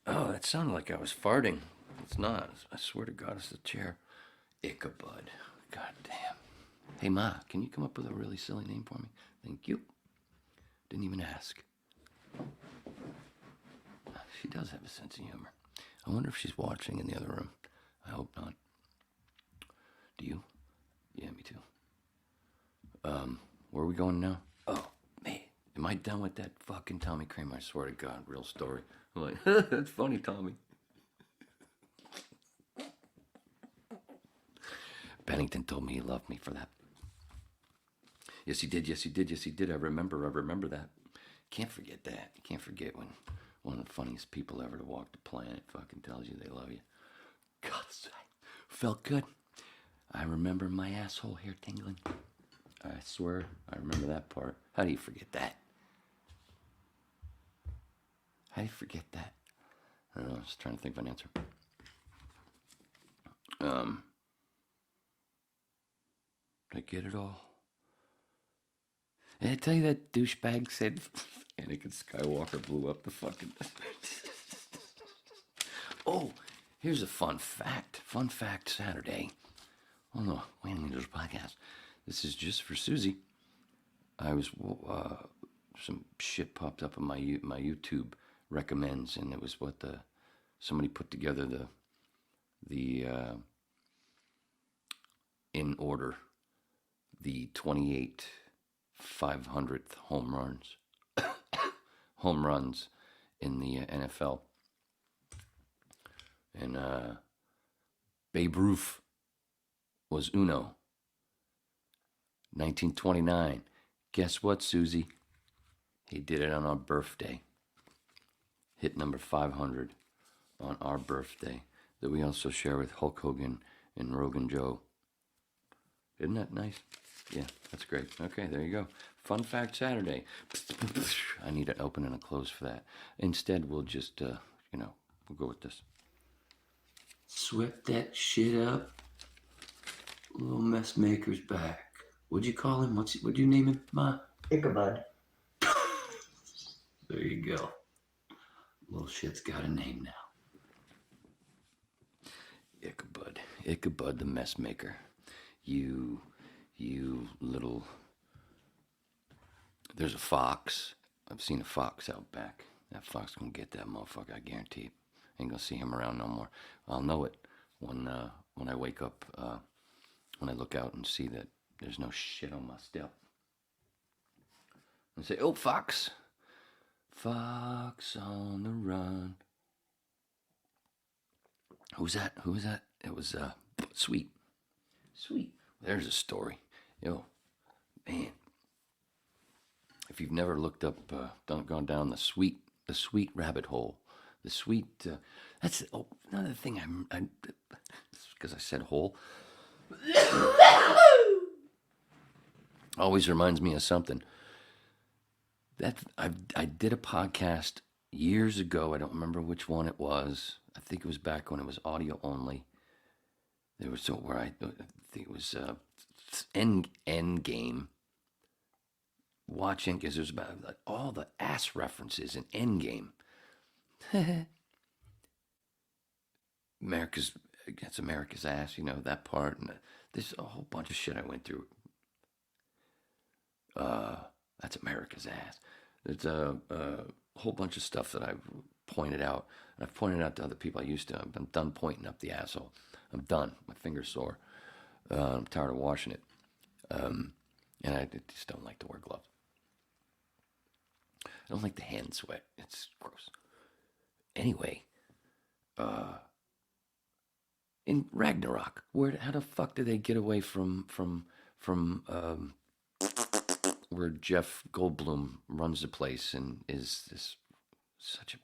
Oh, that sounded like I was farting. It's not. I swear to God, it's the chair. Ichabod. God damn. Hey, Ma, can you come up with a really silly name for me? Thank you. Didn't even ask. She does have a sense of humor. I wonder if she's watching in the other room. I hope not. Do you? Yeah, me too. Where are we going now? Oh, man. Am I done with that fucking Tommy Kramer? I swear to God, real story. I'm like, that's funny, Tommy. Bennington told me he loved me for that. Yes, he did. Yes, he did. Yes, he did. I remember that. Can't forget that. You can't forget when one of the funniest people ever to walk the planet fucking tells you they love you. God, felt good. I remember my asshole hair tingling. I swear, I remember that part. How do you forget that? How do you forget that? I don't know. I was trying to think of an answer. Did I get it all? Did I tell you that douchebag said Anakin Skywalker blew up the fucking... Oh, here's a fun fact. Fun fact Saturday. Oh no, Wayne Leaders podcast. This is just for Susie. I was... some shit popped up on my YouTube recommends, and it was what somebody put together the in order the 28 500th home runs in the NFL, and Babe Ruth was uno. 1929. Guess what, Susie? He did it on our birthday. Hit number 500 on our birthday, that we also share with Hulk Hogan and Rogan Joe Isn't that nice? Yeah, that's great. Okay, there you go. Fun Fact Saturday. I need an open and a close for that. Instead, we'll just, we'll go with this. Swept that shit up. Little mess maker's back. What'd you call him? What'd you name him, Ma? Ichabod. There you go. Little shit's got a name now. Ichabod. Ichabod the mess maker. You little... There's a fox. I've seen a fox out back. That fox gonna get that motherfucker, I guarantee it. Ain't gonna see him around no more. I'll know it when I wake up, when I look out and see that there's no shit on my step. And say, oh, fox. Fox on the run. Who's that? Who was that? It was, Sweet. Sweet. There's a story. Yo, man. If you've never looked up, gone down the sweet rabbit hole, the sweet, that's another thing because I said hole, always reminds me of something. That I did a podcast years ago. I don't remember which one it was. I think it was back when it was audio only. There was where I think it was End Game. Watching, because there's about like, all the ass references in Endgame. America's ass, that part, and there's a whole bunch of shit I went through. That's America's ass. There's a whole bunch of stuff that I've pointed out, and I've pointed out to other people. I'm done pointing up the asshole. I'm done. My finger's sore. I'm tired of washing it. And I just don't like to wear gloves. I don't like the hand sweat. It's gross. Anyway, in Ragnarok, how the fuck did they get away from where Jeff Goldblum runs the place and is this such a...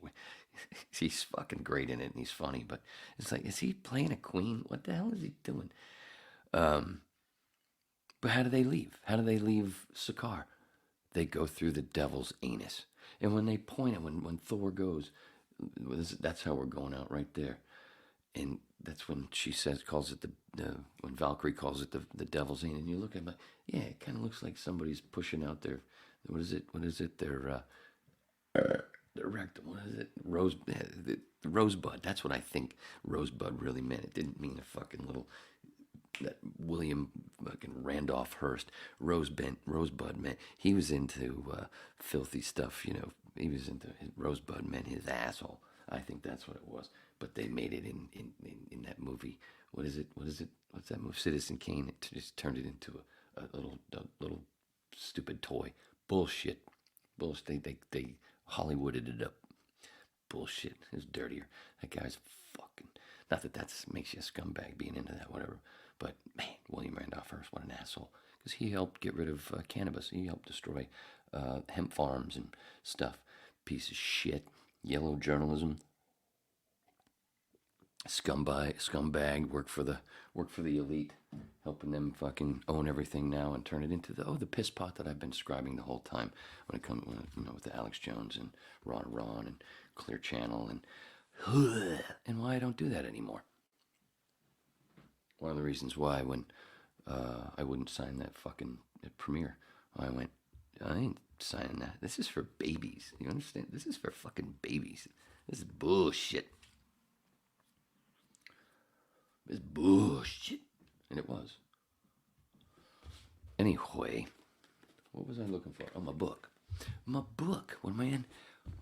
He's fucking great in it and he's funny, but it's like, is he playing a queen? What the hell is he doing? But how do they leave? How do they leave Sakaar? They go through the devil's anus. And when they point it, when Thor goes, that's how we're going out right there. And that's when she calls it when Valkyrie calls it the devil's anus. And you look at it like, yeah, it kind of looks like somebody's pushing out their, what is it? Their rectum. What is it? Rosebud. That's what I think Rosebud really meant. It didn't mean a fucking little... That William fucking Randolph Hearst Rosebud meant he was into filthy stuff, he was into Rosebud meant his asshole. I think that's what it was, but they made it in that movie. What is it what's that movie? Citizen Kane. It just turned it into a little stupid toy. Bullshit. They Hollywooded it up. Bullshit. It was dirtier. That guy's fucking... Not that makes you a scumbag being into that, whatever. But, man, William Randolph Hearst, what an asshole. Because he helped get rid of cannabis. He helped destroy hemp farms and stuff. Piece of shit. Yellow journalism. Scumbag. Work for the elite. Helping them fucking own everything now and turn it into the piss pot that I've been describing the whole time. When it comes, with the Alex Jones and Ron and Clear Channel and why I don't do that anymore. One of the reasons why when I wouldn't sign that fucking premiere, I went, I ain't signing that. This is for babies. You understand? This is for fucking babies. This is bullshit. It's bullshit. And it was. Anyway, what was I looking for? Oh, my book. My book. What am I in?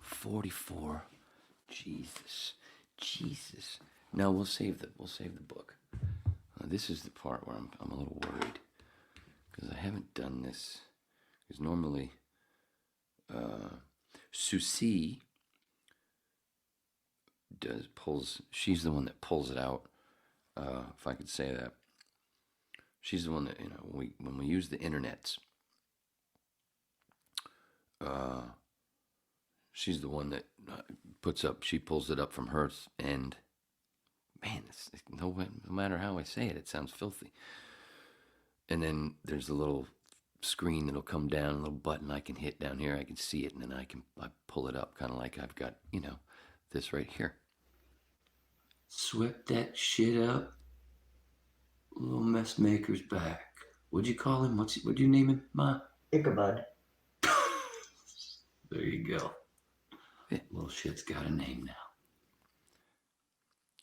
44. Jesus. Now we'll save the book. This is the part where I'm a little worried because I haven't done this. Because normally, Susie she's the one that pulls it out. If I could say that, she's the one that when we use the internets. She's the one that she pulls it up from her end. Man, no matter how I say it, it sounds filthy. And then there's a little screen that'll come down, a little button I can hit down here. I can see it, and then I pull it up, kind of like I've got, this right here. Swept that shit up. Little mess maker's back. What'd you call him? What'd you name him, Ma? Ichabod. There you go. Little shit's got a name now.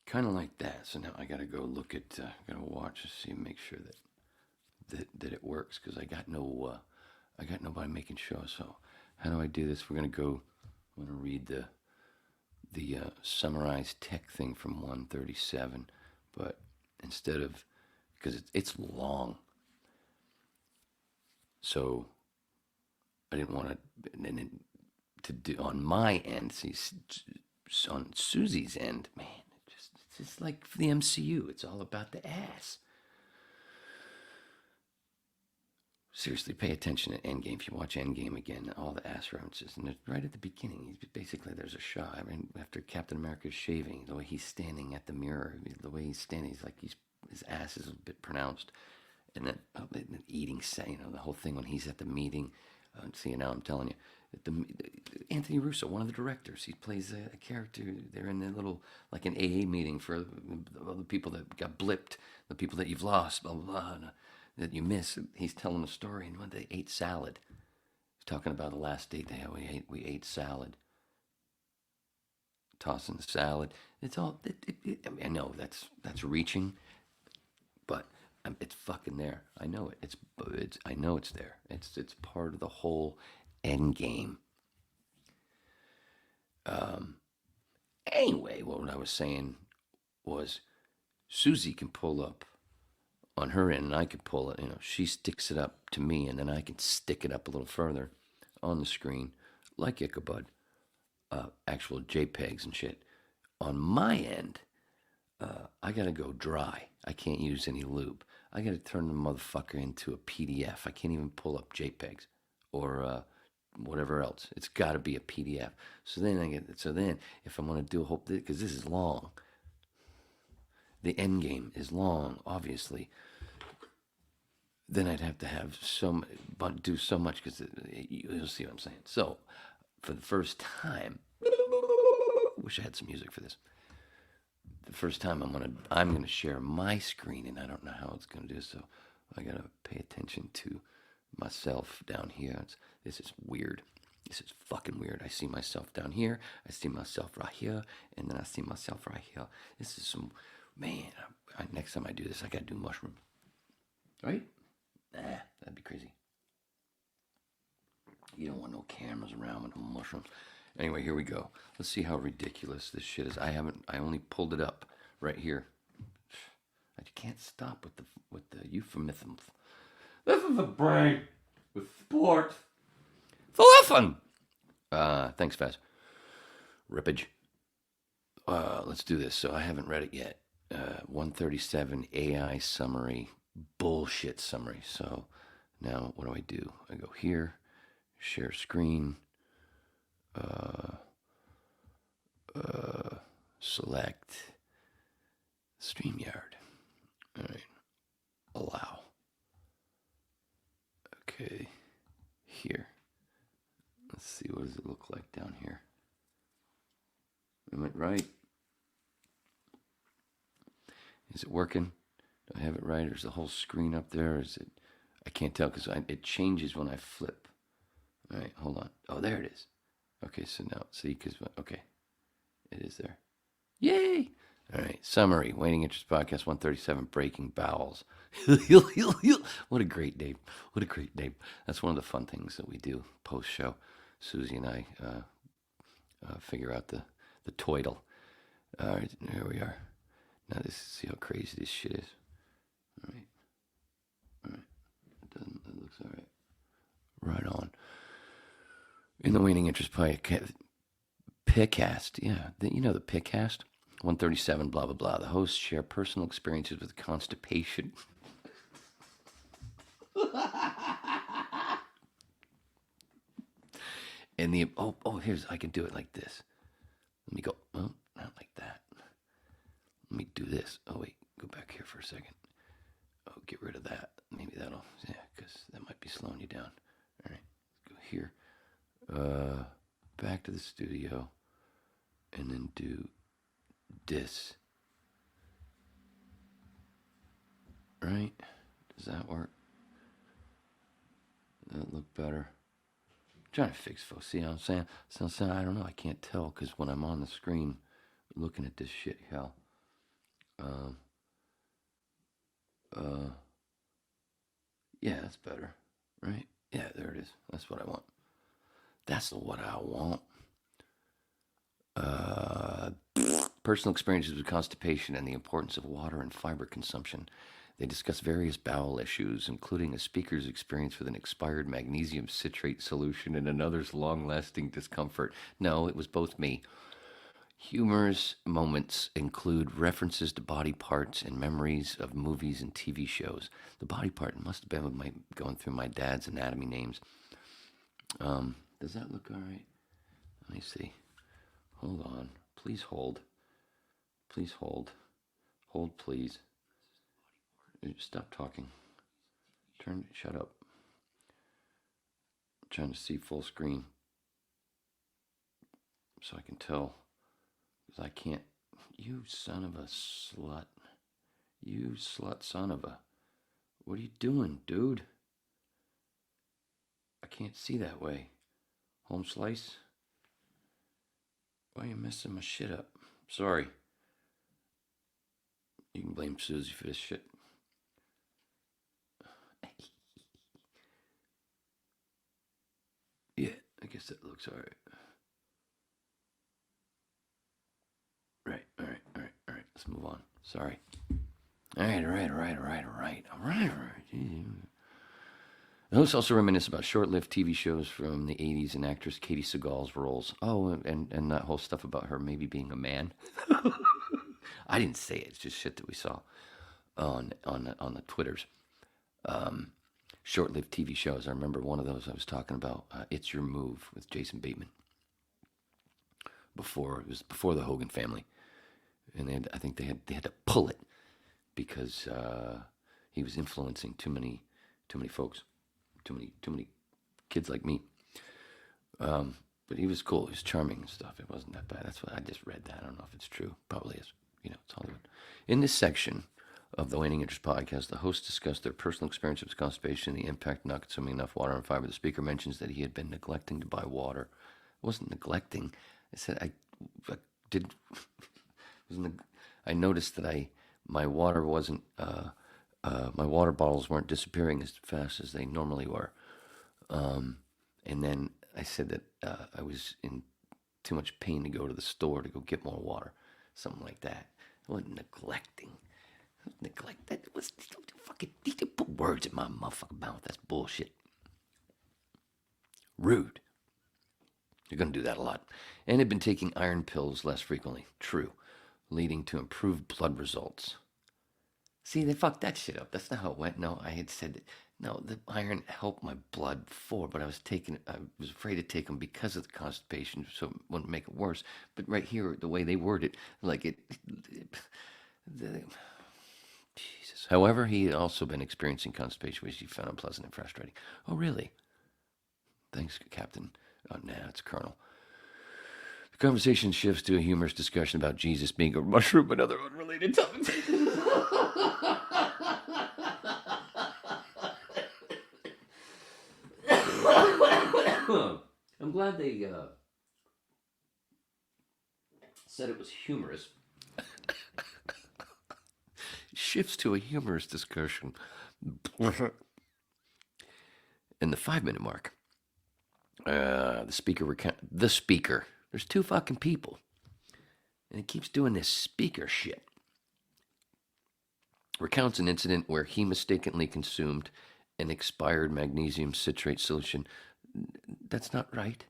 Kind of like that. So now I gotta go look at, gotta watch to see, make sure that it works, because I got nobody making shows. So how do I do this? I'm gonna read the summarized tech thing from 137, but instead of, because it's long, so I didn't want to do on my end. See, on Susie's end, man, it's just like for the MCU. It's all about the ass. Seriously, pay attention at Endgame. If you watch Endgame again, all the ass references, and right at the beginning, basically there's a shot. I mean, after Captain America's shaving, the way he's standing at the mirror, the way he's standing, he's like his ass is a bit pronounced, and then eating, the whole thing when he's at the meeting. See, now I'm telling you, Anthony Russo, one of the directors, he plays a character. They're in a little, like an AA meeting for all the people that got blipped, the people that you've lost, blah blah blah. That you miss. He's telling a story, and when they ate salad, he's talking about the last date they had. We ate salad, tossing the salad. It's all. I mean, I know that's reaching, but it's fucking there. I know it. I know it's there. It's part of the whole end game. Anyway, what I was saying was, Susie can pull up on her end, and I can pull it. She sticks it up to me, and then I can stick it up a little further on the screen, like Ichabod, actual JPEGs and shit. On my end, I gotta go dry. I can't use any lube. I gotta turn the motherfucker into a PDF. I can't even pull up JPEGs or whatever else. It's gotta be a PDF. So then if I'm gonna do a whole, because this is long. The end game is long, obviously. Then I'd have to have do so much, because you'll see what I'm saying. So, for the first time, wish I had some music for this. The first time I'm gonna share my screen, and I don't know how it's gonna do. So I gotta pay attention to myself down here. This is weird. This is fucking weird. I see myself down here. I see myself right here, and then I see myself right here. This is some. Man, next time I do this, I gotta do mushrooms. Right? Nah, that'd be crazy. You don't want no cameras around with no mushrooms. Anyway, here we go. Let's see how ridiculous this shit is. I only pulled it up right here. I can't stop with the euphemisms. This is a brain with sport. For fun. Thanks, Faz. Rippage. Let's do this. So I haven't read it yet. 137 AI summary, bullshit summary. So now what do? I go here, share screen, select StreamYard. All right, allow. Okay, here. Let's see, what does it look like down here? Am I right? Is it working? Do I have it right? Or is the whole screen up there? Or is it? I can't tell, because it changes when I flip. All right, hold on. Oh, there it is. Okay, so now, see, okay. It is there. Yay! All right, summary. Waiting Interest Podcast 137, Breaking Bowels. What a great name. What a great name. That's one of the fun things that we do post-show. Susie and I figure out the toidle. All right, here we are. Now see how crazy this shit is. All right. It looks all right. Right on. In the Waiting Interest Podcast, yeah, the Pickcast, 137, blah, blah, blah. The hosts share personal experiences with constipation. And I can do it like this. Let me go, not like that. Let me do this. Oh, wait, go back here for a second. Oh, get rid of that. Maybe that'll, yeah, because that might be slowing you down. All right, let's go here. Back to the studio, and then do this. Right? Does that work? Does that look better? I'm trying to fix folks. See what I'm saying? So I don't know. I can't tell because when I'm on the screen looking at this shit, hell. Yeah, that's better. Right? Yeah, there it is. That's what I want. That's what I want. Personal experiences with constipation and the importance of water and fiber consumption. They discuss various bowel issues, including a speaker's experience with an expired magnesium citrate solution and another's long-lasting discomfort. No, it was both me. Humorous moments include references to body parts and memories of movies and TV shows. The body part must have been with going through my dad's anatomy names. Does that look all right? Let me see. Hold on. Please hold. Please hold. Hold, please. Stop talking. Shut up. I'm trying to see full screen so I can tell. Because I can't. You son of a slut. You slut son of a. What are you doing, dude? I can't see that way. Home slice? Why are you messing my shit up? Sorry. You can blame Susie for this shit. Yeah, I guess that looks all right. All right. Let's move on. Sorry. All right. The hosts also reminisce about short-lived TV shows from the 80s and actress Katie Seagal's roles. Oh, and that whole stuff about her maybe being a man. I didn't say it. It's just shit that we saw on the Twitters. Short-lived TV shows. I remember one of those I was talking about. It's Your Move with Jason Bateman. It was before the Hogan family, and I think they had to pull it because he was influencing too many folks, too many kids like me. But he was cool. He was charming and stuff. It wasn't that bad. That's what I just read that. I don't know if it's true. Probably is. It's Hollywood. In this section of the Waning Interest podcast, the hosts discussed their personal experience with constipation and the impact of not consuming enough water and fiber. The speaker mentions that he had been neglecting to buy water. I wasn't neglecting. I said I did. I noticed that my water wasn't. My water bottles weren't disappearing as fast as they normally were. And then I said that I was in too much pain to go to the store to go get more water, something like that. I wasn't neglecting. That was fucking. You put words in my motherfucking mouth. That's bullshit. Rude. You're going to do that a lot. And had been taking iron pills less frequently. True. Leading to improved blood results. See, they fucked that shit up. That's not how it went. No, I had said that. No, the iron helped my blood before, but I was afraid to take them because of the constipation, so it wouldn't make it worse. But right here, the way they word it, like Jesus. However, he had also been experiencing constipation, which he found unpleasant and frustrating. Oh, really? Thanks, Captain. Oh, nah, it's Colonel. The conversation shifts to a humorous discussion about Jesus being a mushroom and other unrelated topics. I'm glad they said it was humorous. Shifts to a humorous discussion. In the 5-minute mark, the speaker. There's two fucking people. And he keeps doing this speaker shit. Recounts an incident where he mistakenly consumed an expired magnesium citrate solution. That's not right.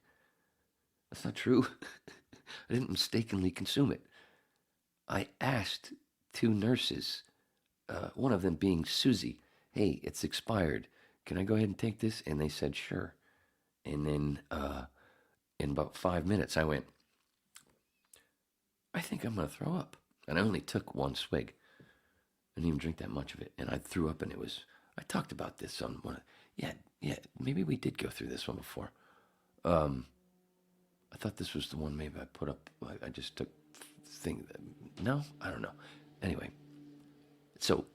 That's not true. I didn't mistakenly consume it. I asked 2 nurses, one of them being Susie, hey, it's expired. Can I go ahead and take this? And they said, sure. And then in about 5 minutes, I went, I think I'm going to throw up. And I only took 1 swig. I didn't even drink that much of it. And I threw up, and I talked about this on one. Yeah, maybe we did go through this one before. I thought this was the one maybe I put up. I just took thing. No, I don't know. Anyway, so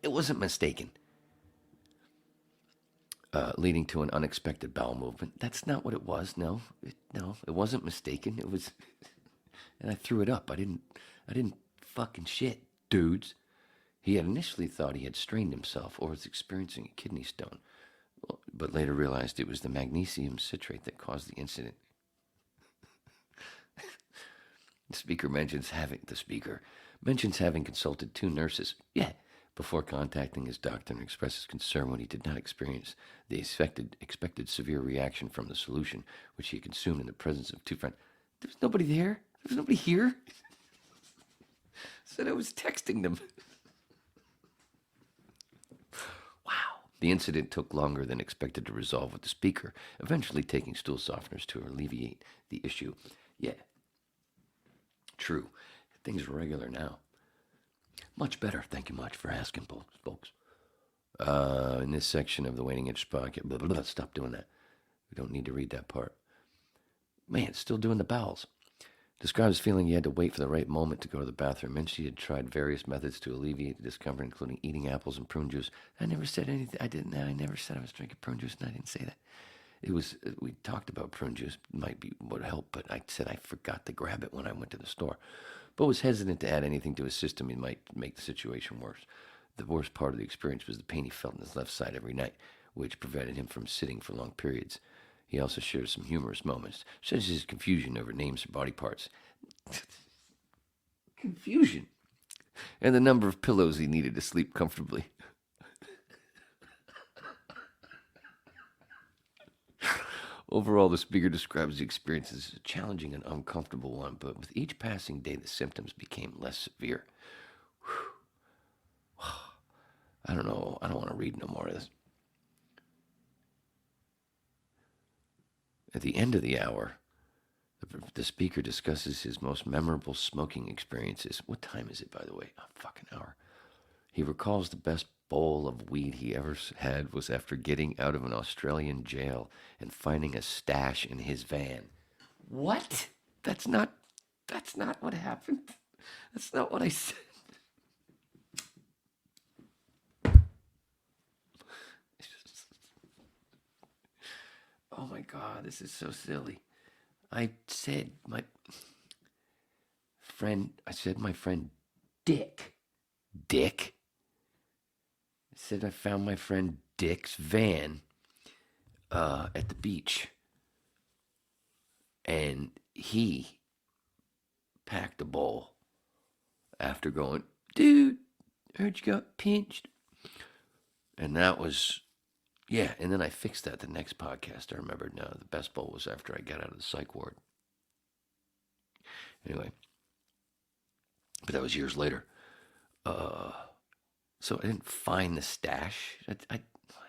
it wasn't mistaken. Leading to an unexpected bowel movement. That's not what it was. No, it wasn't mistaken. It was, and I threw it up. I didn't fucking shit, dudes. He had initially thought he had strained himself or was experiencing a kidney stone, but later realized it was the magnesium citrate that caused the incident. The speaker mentions having consulted 2 nurses. Yeah. Before contacting his doctor and expresses concern when he did not experience the expected severe reaction from the solution, which he had consumed in the presence of 2 friends. There was nobody there. There was nobody here. Said I was texting them. Wow. The incident took longer than expected to resolve with the speaker, eventually taking stool softeners to alleviate the issue. Yeah. True. Things are regular now. Much better. Thank you much for asking, folks. In this section of the Waiting Interest podcast, stop doing that. We don't need to read that part. Man, still doing the bowels. Describes feeling he had to wait for the right moment to go to the bathroom. And she had tried various methods to alleviate the discomfort, including eating apples and prune juice. I never said anything. I never said I was drinking prune juice, and I didn't say that. It was, we talked about prune juice, would help, but I said I forgot to grab it when I went to the store. But was hesitant to add anything to his system. It might make the situation worse. The worst part of the experience was the pain he felt in his left side every night, which prevented him from sitting for long periods. He also shared some humorous moments, such as his confusion over names for body parts. Confusion. And the number of pillows he needed to sleep comfortably. Overall, the speaker describes the experience as a challenging and uncomfortable one, but with each passing day, the symptoms became less severe. I don't know. I don't want to read no more of this. At the end of the hour, the speaker discusses his most memorable smoking experiences. What time is it, by the way? A fucking hour. He recalls the best bowl of weed he ever had was after getting out of an Australian jail and finding a stash in his van. What? That's not what happened. That's not what I said. Oh my God, this is so silly. I said my friend Dick. Dick? I said I found my friend Dick's van at the beach. And he packed a bowl after going, dude, heard you got pinched. And that was, yeah, and then I fixed that the next podcast. I remembered now the best bowl was after I got out of the psych ward. Anyway, but that was years later. So I didn't find the stash.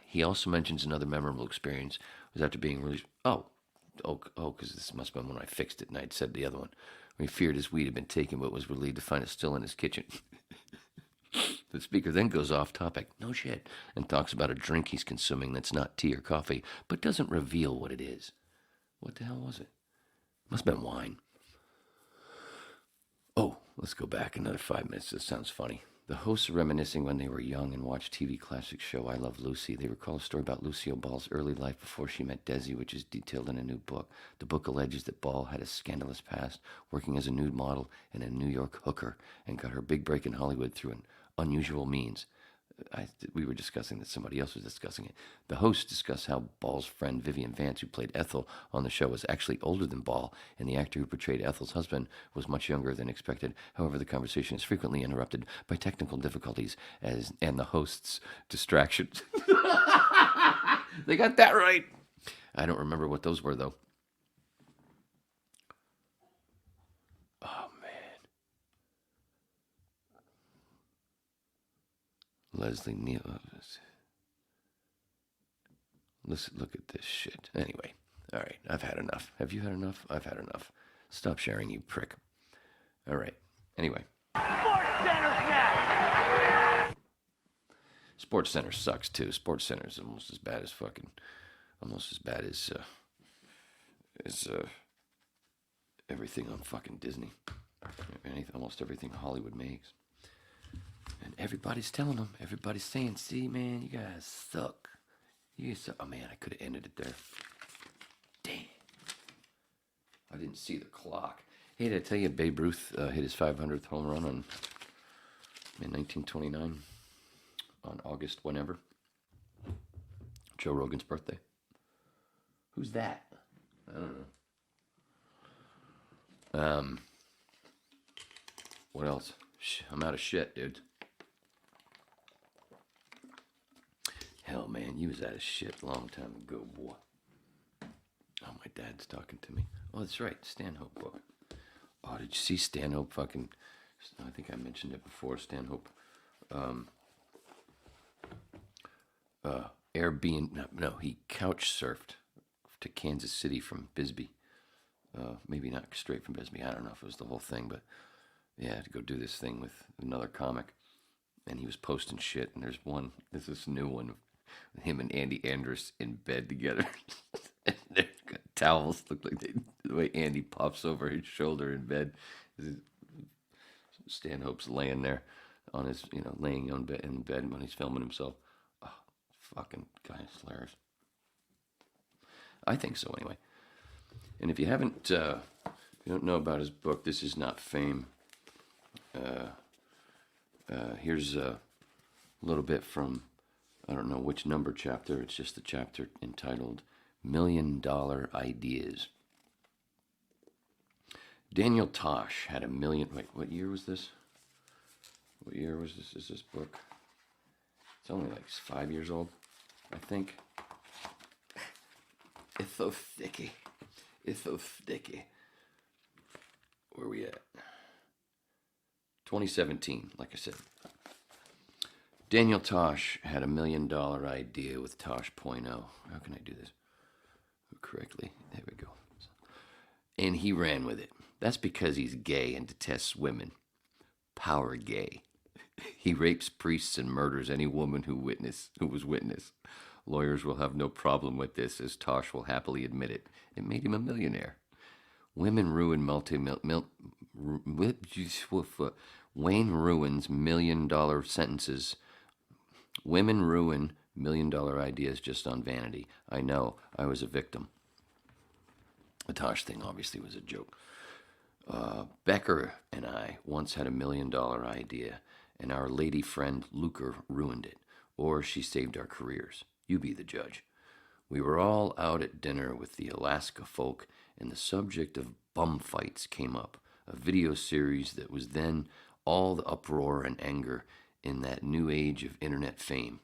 He also mentions another memorable experience was after being released. Because this must have been when I fixed it and I'd said the other one. When he feared his weed had been taken but was relieved to find it still in his kitchen. The speaker then goes off topic, no shit, and talks about a drink he's consuming that's not tea or coffee, but doesn't reveal what it is. What the hell was it? Must have been wine. Oh, let's go back another 5 minutes. This sounds funny. The hosts are reminiscing when they were young and watched TV classic show I Love Lucy. They recall a story about Lucille Ball's early life before she met Desi, which is detailed in a new book. The book alleges that Ball had a scandalous past, working as a nude model and a New York hooker, and got her big break in Hollywood through an unusual means. We were discussing this. Somebody else was discussing it. The hosts discuss how Ball's friend Vivian Vance, who played Ethel on the show, was actually older than Ball, and the actor who portrayed Ethel's husband was much younger than expected. However, the conversation is frequently interrupted by technical difficulties and the hosts' distractions. They got that right. I don't remember what those were, though. Oh, man. Leslie Neal. Listen, look at this shit. Anyway, all right, I've had enough. Have you had enough? I've had enough. Stop sharing, you prick. All right, anyway. Sports Center sucks too. Sports Center is almost as bad as everything on fucking Disney. Almost everything Hollywood makes. And everybody's telling them. Everybody's saying, "See, man, you guys suck. You guys suck." Oh man, I could have ended it there. Damn. I didn't see the clock. Hey, did I tell you Babe Ruth hit his 500th home run in 1929 on August whenever? Joe Rogan's birthday. Who's that? I don't know. What else? I'm out of shit, dude. Hell, man, you was out of shit a long time ago, boy. Oh, my dad's talking to me. Oh, that's right, Stanhope book. Oh, did you see Stanhope fucking... I think I mentioned it before, Stanhope. Airbnb... No, he couch surfed to Kansas City from Bisbee. Maybe not straight from Bisbee. I don't know if it was the whole thing, but... Yeah, to go do this thing with another comic. And he was posting shit, and there's this new one of him and Andy Andrus in bed together. And they've got towels, look like the way Andy pops over his shoulder in bed. Stanhope's laying there on his, laying in bed when he's filming himself. Oh, fucking guy is hilarious. I think so, anyway. And if you haven't, if you don't know about his book, This Is Not Fame. Here's a little bit from, I don't know which number chapter. It's just the chapter entitled $1 Million Ideas. Daniel Tosh had $1 million. Wait, what year was this? What year was this? Is this book? It's only like 5 years old, I think. It's so sticky. It's so sticky. Where are we at? 2017, like I said. Daniel Tosh had $1 million idea with Tosh.0. How can I do this correctly? There we go. And he ran with it. That's because he's gay and detests women. Power gay. He rapes priests and murders any woman who was witness. Lawyers will have no problem with this, as Tosh will happily admit it. It made him a millionaire. Women ruin Wayne ruins $1 million sentences. Women ruin $1 million ideas just on vanity. I know. I was a victim. The Tosh thing obviously was a joke. Becker and I once had $1 million idea, and our lady friend Luker ruined it. Or she saved our careers. You be the judge. We were all out at dinner with the Alaska folk, and the subject of bum fights came up, a video series that was then all the uproar and anger in that new age of internet fame.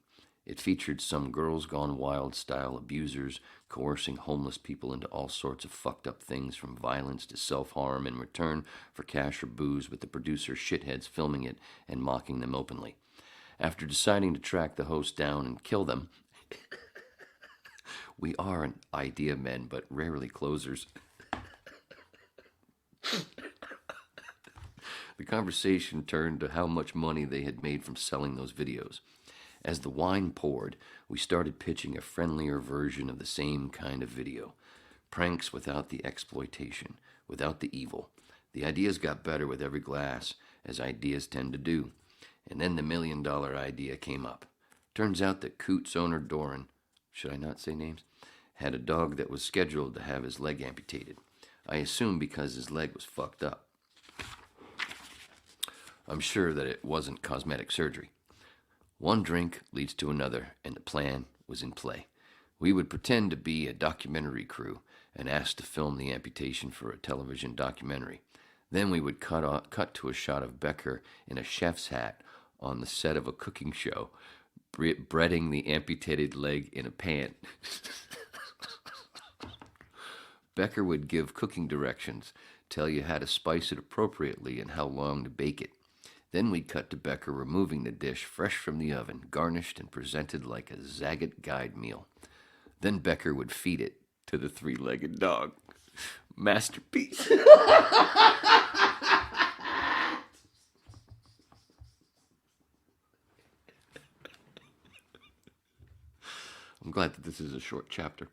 It featured some Girls Gone Wild style abusers coercing homeless people into all sorts of fucked up things, from violence to self-harm in return for cash or booze, with the producer shitheads filming it and mocking them openly. After deciding to track the host down and kill them, we are an idea men, but rarely closers. The conversation turned to how much money they had made from selling those videos. As the wine poured, we started pitching a friendlier version of the same kind of video. Pranks without the exploitation, without the evil. The ideas got better with every glass, as ideas tend to do. And then the $1 million idea came up. Turns out that Coots owner Doran, should I not say names, had a dog that was scheduled to have his leg amputated. I assume because his leg was fucked up. I'm sure that it wasn't cosmetic surgery. One drink leads to another, and the plan was in play. We would pretend to be a documentary crew and ask to film the amputation for a television documentary. Then we would cut to a shot of Becker in a chef's hat on the set of a cooking show, breading the amputated leg in a pan. Becker would give cooking directions, tell you how to spice it appropriately and how long to bake it. Then we'd cut to Becker removing the dish fresh from the oven, garnished and presented like a Zagat guide meal. Then Becker would feed it to the three-legged dog. Masterpiece. glad that this is a short chapter.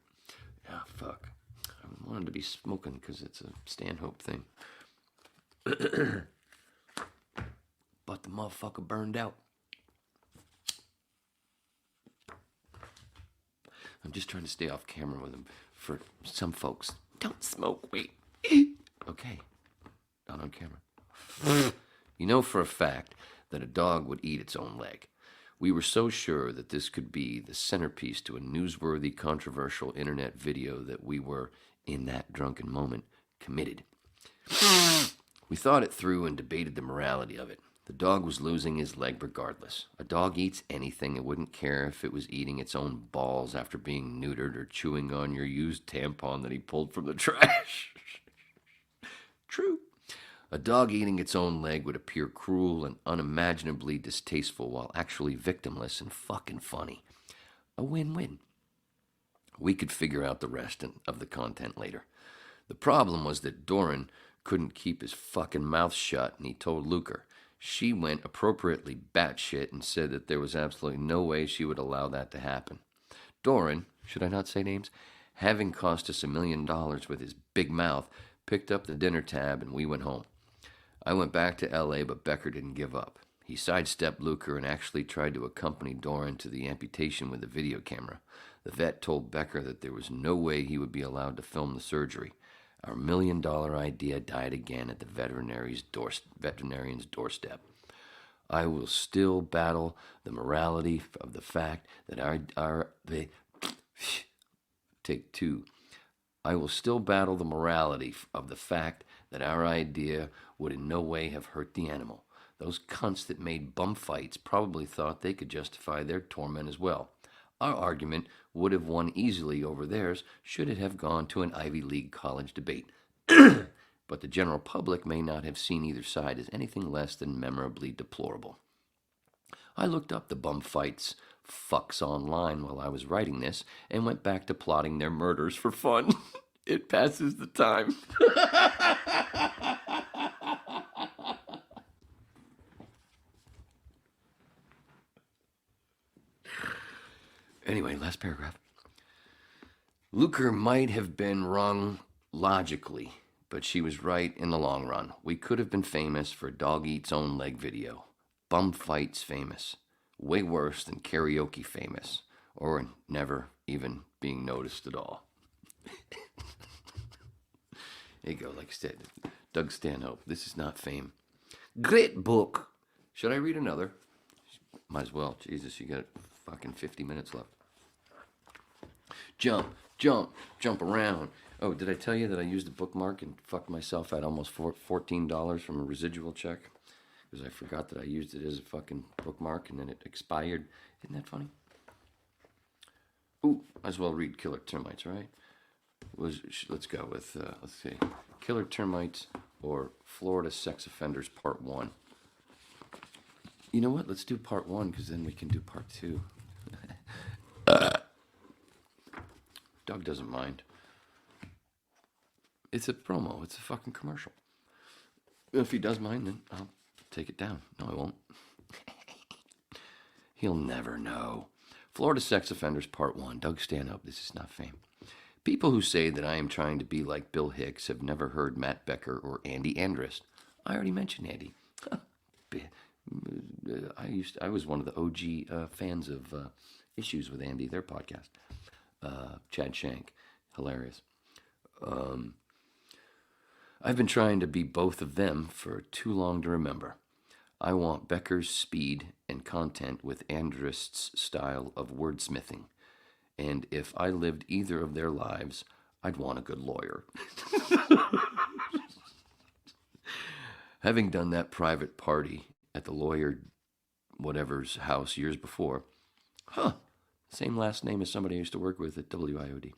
Yeah, fuck. I wanted to be smoking because it's a Stanhope thing. But the motherfucker burned out. I'm just trying to stay off camera with him. For some folks, don't smoke weed. Okay, not on camera. You know for a fact that a dog would eat its own leg. We were so sure that this could be the centerpiece to a newsworthy, controversial internet video that we were, in that drunken moment, committed. We thought it through and debated the morality of it. The dog was losing his leg regardless. A dog eats anything. It wouldn't care if it was eating its own balls after being neutered or chewing on your used tampon that he pulled from the trash. True. A dog eating its own leg would appear cruel and unimaginably distasteful while actually victimless and fucking funny. A win-win. We could figure out the rest of the content later. The problem was that Doran couldn't keep his fucking mouth shut, and he told Luker. She went appropriately batshit and said that there was absolutely no way she would allow that to happen. Doran, should I not say names, having cost us $1 million with his big mouth, picked up the dinner tab and we went home. I went back to L.A., but Becker didn't give up. He sidestepped Luker and actually tried to accompany Doran to the amputation with a video camera. The vet told Becker that there was no way he would be allowed to film the surgery. Our $1 million idea died again at the veterinarian's doorstep. I will still battle the morality of the fact that Take two. I will still battle the morality of the fact that our idea would in no way have hurt the animal. Those cunts that made bum fights probably thought they could justify their torment as well. Our argument would have won easily over theirs should it have gone to an Ivy League college debate. But the general public may not have seen either side as anything less than memorably deplorable. I looked up the bum fights fucks online while I was writing this and went back to plotting their murders for fun. It passes the time. Anyway, last paragraph. Luker might have been wrong logically, but she was right in the long run. We could have been famous for dog eats own leg video. Bum fights famous. Way worse than karaoke famous. Or never even being noticed at all. There you go, like I said, Doug Stanhope. This is not fame. Great book. Should I read another? Might as well. Jesus, you got fucking 50 minutes left. Jump around. Oh, did I tell you that I used a bookmark and fucked myself out almost $14 from a residual check? Because I forgot that I used it as a fucking bookmark and then it expired. Isn't that funny? Ooh, might as well read Killer Termites, right? Let's go with, let's see, Killer Termites or Florida Sex Offenders Part 1. You know what? Let's do Part 1 because then we can do Part 2. Doug doesn't mind. It's a promo. It's a fucking commercial. If he does mind, then I'll take it down. No, I won't. He'll never know. Florida Sex Offenders Part 1. Doug Stanhope. This is not fame. People who say that I am trying to be like Bill Hicks have never heard Matt Becker or Andy Andrist. I already mentioned Andy. I was one of the OG fans of Issues with Andy, their podcast. Chad Shank, hilarious. I've been trying to be both of them for too long to remember. I want Becker's speed and content with Andrist's style of wordsmithing. And if I lived either of their lives, I'd want a good lawyer. Having done that private party at the lawyer whatever's house years before, same last name as somebody I used to work with at WIOD.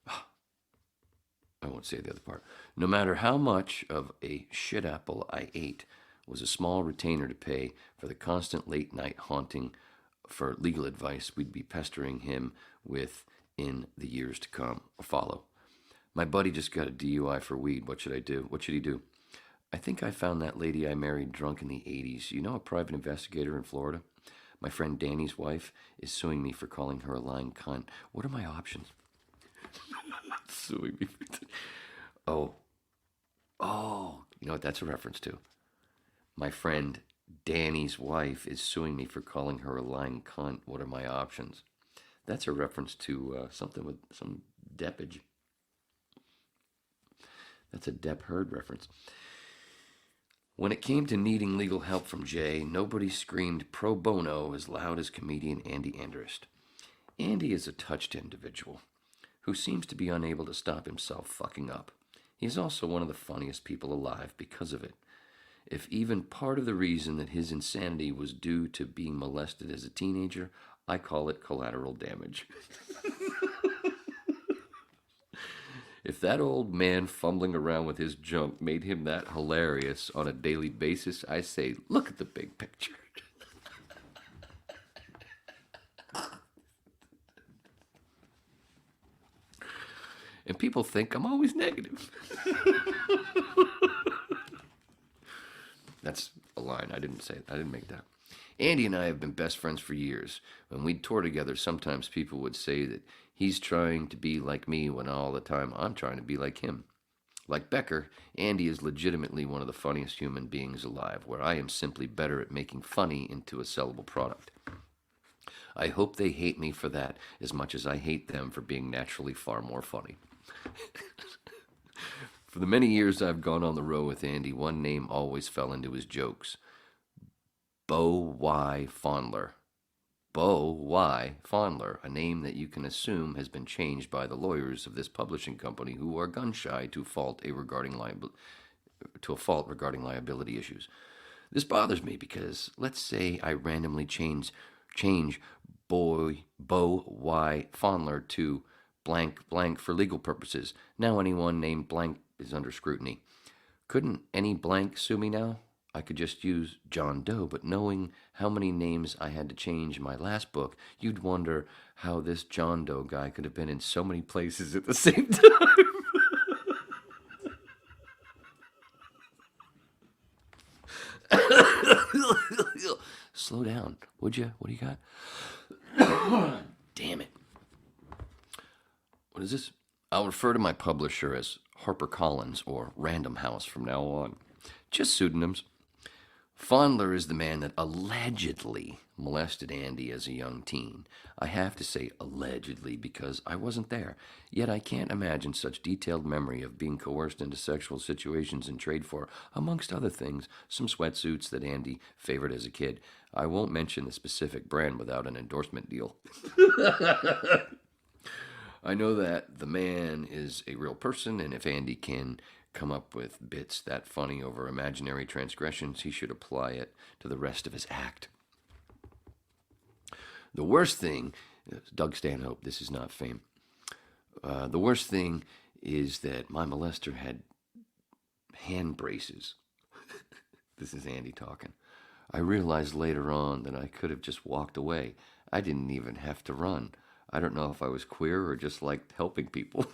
I won't say the other part. No matter how much of a shit apple I ate was a small retainer to pay for the constant late night haunting for legal advice we'd be pestering him with in the years to come or follow. My buddy just got a DUI for weed. What should I do? What should he do? I think I found that lady I married drunk in the 80s. You know, a private investigator in Florida? My friend Danny's wife is suing me for calling her a lying cunt. What are my options? Suing me for... Oh, you know what that's a reference to? My friend Danny's wife is suing me for calling her a lying cunt. What are my options? That's a reference to something with some deppage. That's a Depp Heard reference. When it came to needing legal help from Jay, nobody screamed pro bono as loud as comedian Andy Andrist. Andy is a touched individual who seems to be unable to stop himself fucking up. He's also one of the funniest people alive because of it. If even part of the reason that his insanity was due to being molested as a teenager, I call it collateral damage. If that old man fumbling around with his junk made him that hilarious on a daily basis, I say, look at the big picture. And people think I'm always negative. That's a line. I didn't make that. Andy and I have been best friends for years. When we'd tour together, sometimes people would say that he's trying to be like me when all the time I'm trying to be like him. Like Becker, Andy is legitimately one of the funniest human beings alive, where I am simply better at making funny into a sellable product. I hope they hate me for that as much as I hate them for being naturally far more funny. For the many years I've gone on the road with Andy, one name always fell into his jokes. Bo Y. Fondler. Bo Y. Fondler, a name that you can assume has been changed by the lawyers of this publishing company who are gun-shy to a fault regarding liability issues. This bothers me because let's say I randomly change Bo Y. Fondler to blank blank for legal purposes. Now anyone named blank is under scrutiny. Couldn't any blank sue me now? I could just use John Doe, but knowing how many names I had to change in my last book, you'd wonder how this John Doe guy could have been in so many places at the same time. Slow down, would you? What do you got? Damn it. What is this? I'll refer to my publisher as HarperCollins or Random House from now on. Just pseudonyms. Fondler is the man that allegedly molested Andy as a young teen. I have to say allegedly because I wasn't there. Yet I can't imagine such detailed memory of being coerced into sexual situations in trade for, amongst other things, some sweatsuits that Andy favored as a kid. I won't mention the specific brand without an endorsement deal. I know that the man is a real person, and if Andy can come up with bits that funny over imaginary transgressions, he should apply it to the rest of his act. The worst thing, Doug Stanhope, this is not fame. The worst thing is that my molester had hand braces. This is Andy talking. I realized later on that I could have just walked away. I didn't even have to run. I don't know if I was queer or just liked helping people.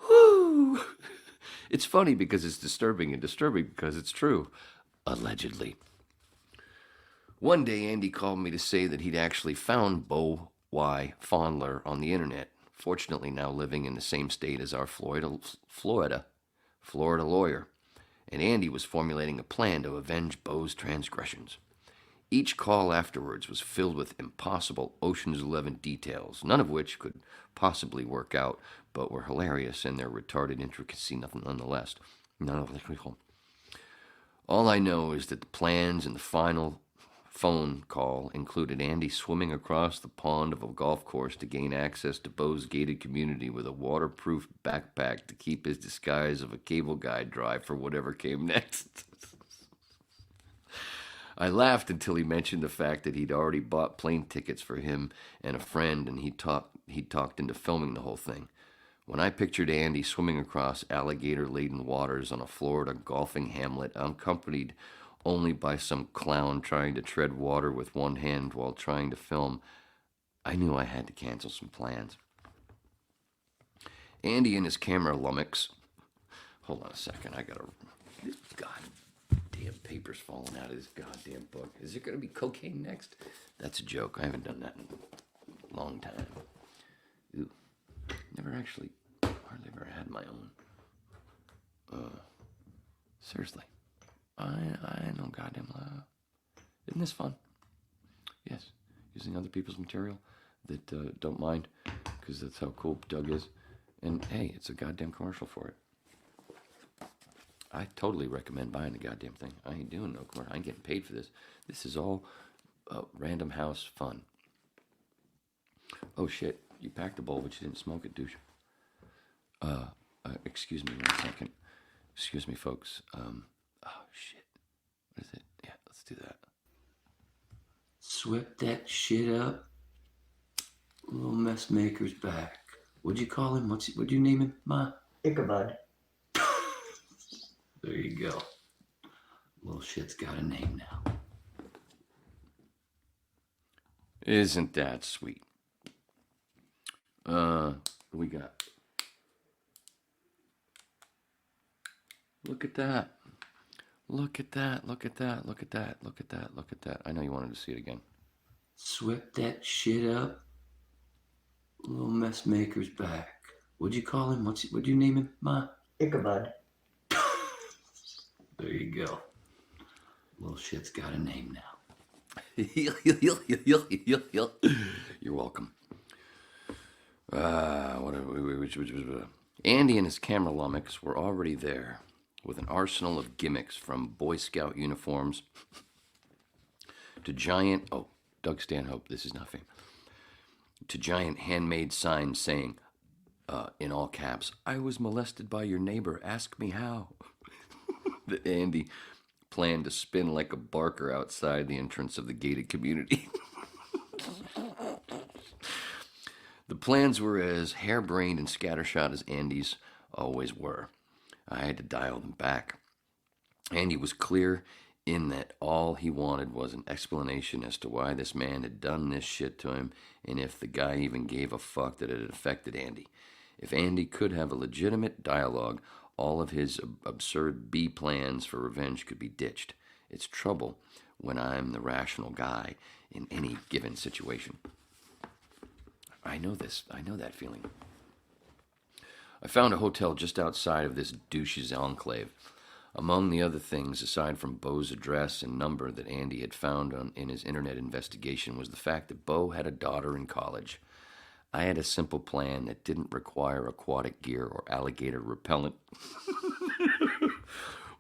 Whew. It's funny because it's disturbing and disturbing because it's true. Allegedly. One day, Andy called me to say that he'd actually found Bo Y. Fondler on the internet. Fortunately, now living in the same state as our Florida lawyer. And Andy was formulating a plan to avenge Bo's transgressions. Each call afterwards was filled with impossible Ocean's 11 details, none of which could possibly work out, but were hilarious in their retarded intricacy nonetheless. All I know is that the plans and the final phone call included Andy swimming across the pond of a golf course to gain access to Bo's gated community with a waterproof backpack to keep his disguise of a cable guy dry for whatever came next. I laughed until he mentioned the fact that he'd already bought plane tickets for him and a friend, and he talked into filming the whole thing. When I pictured Andy swimming across alligator-laden waters on a Florida golfing hamlet, accompanied only by some clown trying to tread water with one hand while trying to film, I knew I had to cancel some plans. Andy and his camera lummox. Hold on a second. I gotta. This goddamn paper's falling out of this goddamn book. Is there gonna be cocaine next? That's a joke. I haven't done that in a long time. Ooh. Never actually. Hardly ever had my own. Seriously. I know goddamn loud. Isn't this fun? Yes. Using other people's material that don't mind, because that's how cool Doug is. And hey, it's a goddamn commercial for it. I totally recommend buying the goddamn thing. I ain't doing no commercial. I ain't getting paid for this. This is all Random House fun. Oh shit, you packed a bowl, but you didn't smoke it, douche. Excuse me 1 second. Excuse me, folks. Oh shit. What is it? Yeah, let's do that. Swept that shit up. Little mess maker's back. What'd you call him? What'd you name him, Ma? Ichabod. There you go. Little shit's got a name now. Isn't that sweet? What do we got? Look at that. Look at that. Look at that. Look at that. Look at that. Look at that. I know you wanted to see it again. Swept that shit up. Little mess maker's back. What'd you call him? What'd you name him, Ma? Ichabod. There you go. Little shit's got a name now. You're welcome. Andy and his camera lummox were already there with an arsenal of gimmicks from Boy Scout uniforms to giant, Doug Stanhope, this is not fame, to giant handmade signs saying, in all caps, "I was molested by your neighbor, ask me how." That Andy planned to spin like a barker outside the entrance of the gated community. The plans were as harebrained and scattershot as Andy's always were. I had to dial them back. Andy was clear in that all he wanted was an explanation as to why this man had done this shit to him, and if the guy even gave a fuck that it had affected Andy. If Andy could have a legitimate dialogue, all of his absurd B plans for revenge could be ditched. It's trouble when I'm the rational guy in any given situation. I know this. I know that feeling. I found a hotel just outside of this douche's enclave. Among the other things, aside from Beau's address and number that Andy had found in his internet investigation, was the fact that Beau had a daughter in college. I had a simple plan that didn't require aquatic gear or alligator repellent.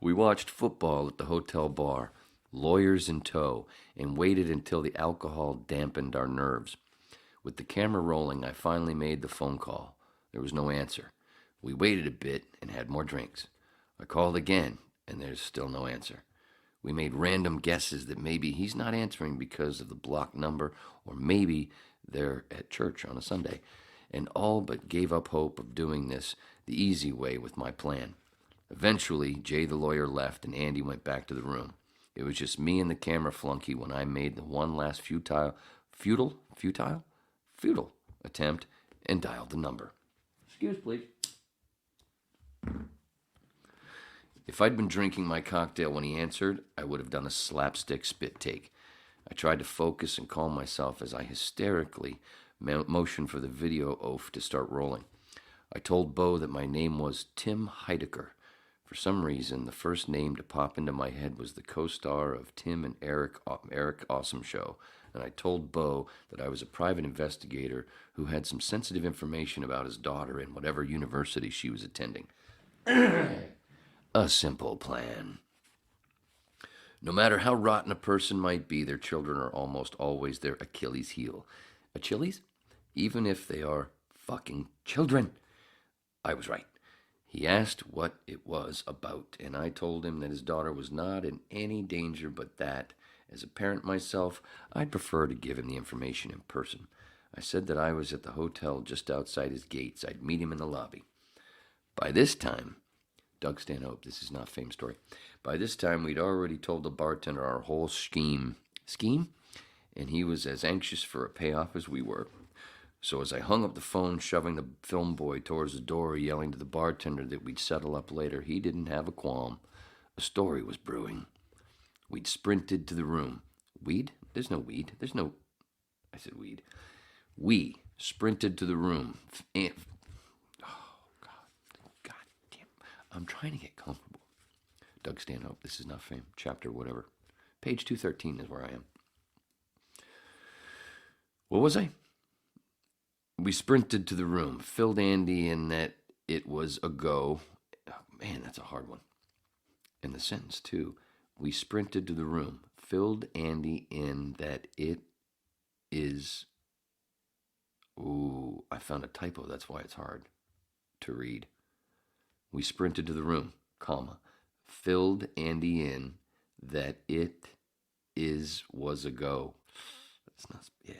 We watched football at the hotel bar, lawyers in tow, and waited until the alcohol dampened our nerves. With the camera rolling, I finally made the phone call. There was no answer. We waited a bit and had more drinks. I called again, and there's still no answer. We made random guesses that maybe he's not answering because of the block number, or maybe they're at church on a Sunday, and all but gave up hope of doing this the easy way with my plan. Eventually, Jay the lawyer left, and Andy went back to the room. It was just me and the camera flunky when I made the one last futile attempt and dialed the number. Excuse, please. If I'd been drinking my cocktail when he answered, I would have done a slapstick spit take. I tried to focus and calm myself as I hysterically motioned for the video oaf to start rolling. I told Beau that my name was Tim Heidecker. For some reason, the first name to pop into my head was the co-star of Tim and Eric Awesome Show, and I told Beau that I was a private investigator who had some sensitive information about his daughter in whatever university she was attending. A simple plan. No matter how rotten a person might be, their children are almost always their Achilles heel. Achilles? Even if they are fucking children. I was right. He asked what it was about, and I told him that his daughter was not in any danger, but that, as a parent myself, I'd prefer to give him the information in person. I said that I was at the hotel just outside his gates. I'd meet him in the lobby. By this time, Doug Stanhope, this is not a fame story. By this time, we'd already told the bartender our whole scheme. Scheme? and he was as anxious for a payoff as we were. So as I hung up the phone, shoving the film boy towards the door, yelling to the bartender that we'd settle up later, he didn't have a qualm. A story was brewing. We'd sprinted to the room. Weed? There's no weed. There's no... I said weed. We sprinted to the room. Oh, God damn. I'm trying to get comfortable. Doug Stanhope, This Is Not Fame, chapter whatever. Page 213 is where I am. What was I? We sprinted to the room, filled Andy in that it was a go. Oh, man, that's a hard one. And the sentence, too. We sprinted to the room, filled Andy in that it is... Ooh, I found a typo. That's why it's hard to read. We sprinted to the room, comma, filled Andy in that it was a go. That's not... Yeah,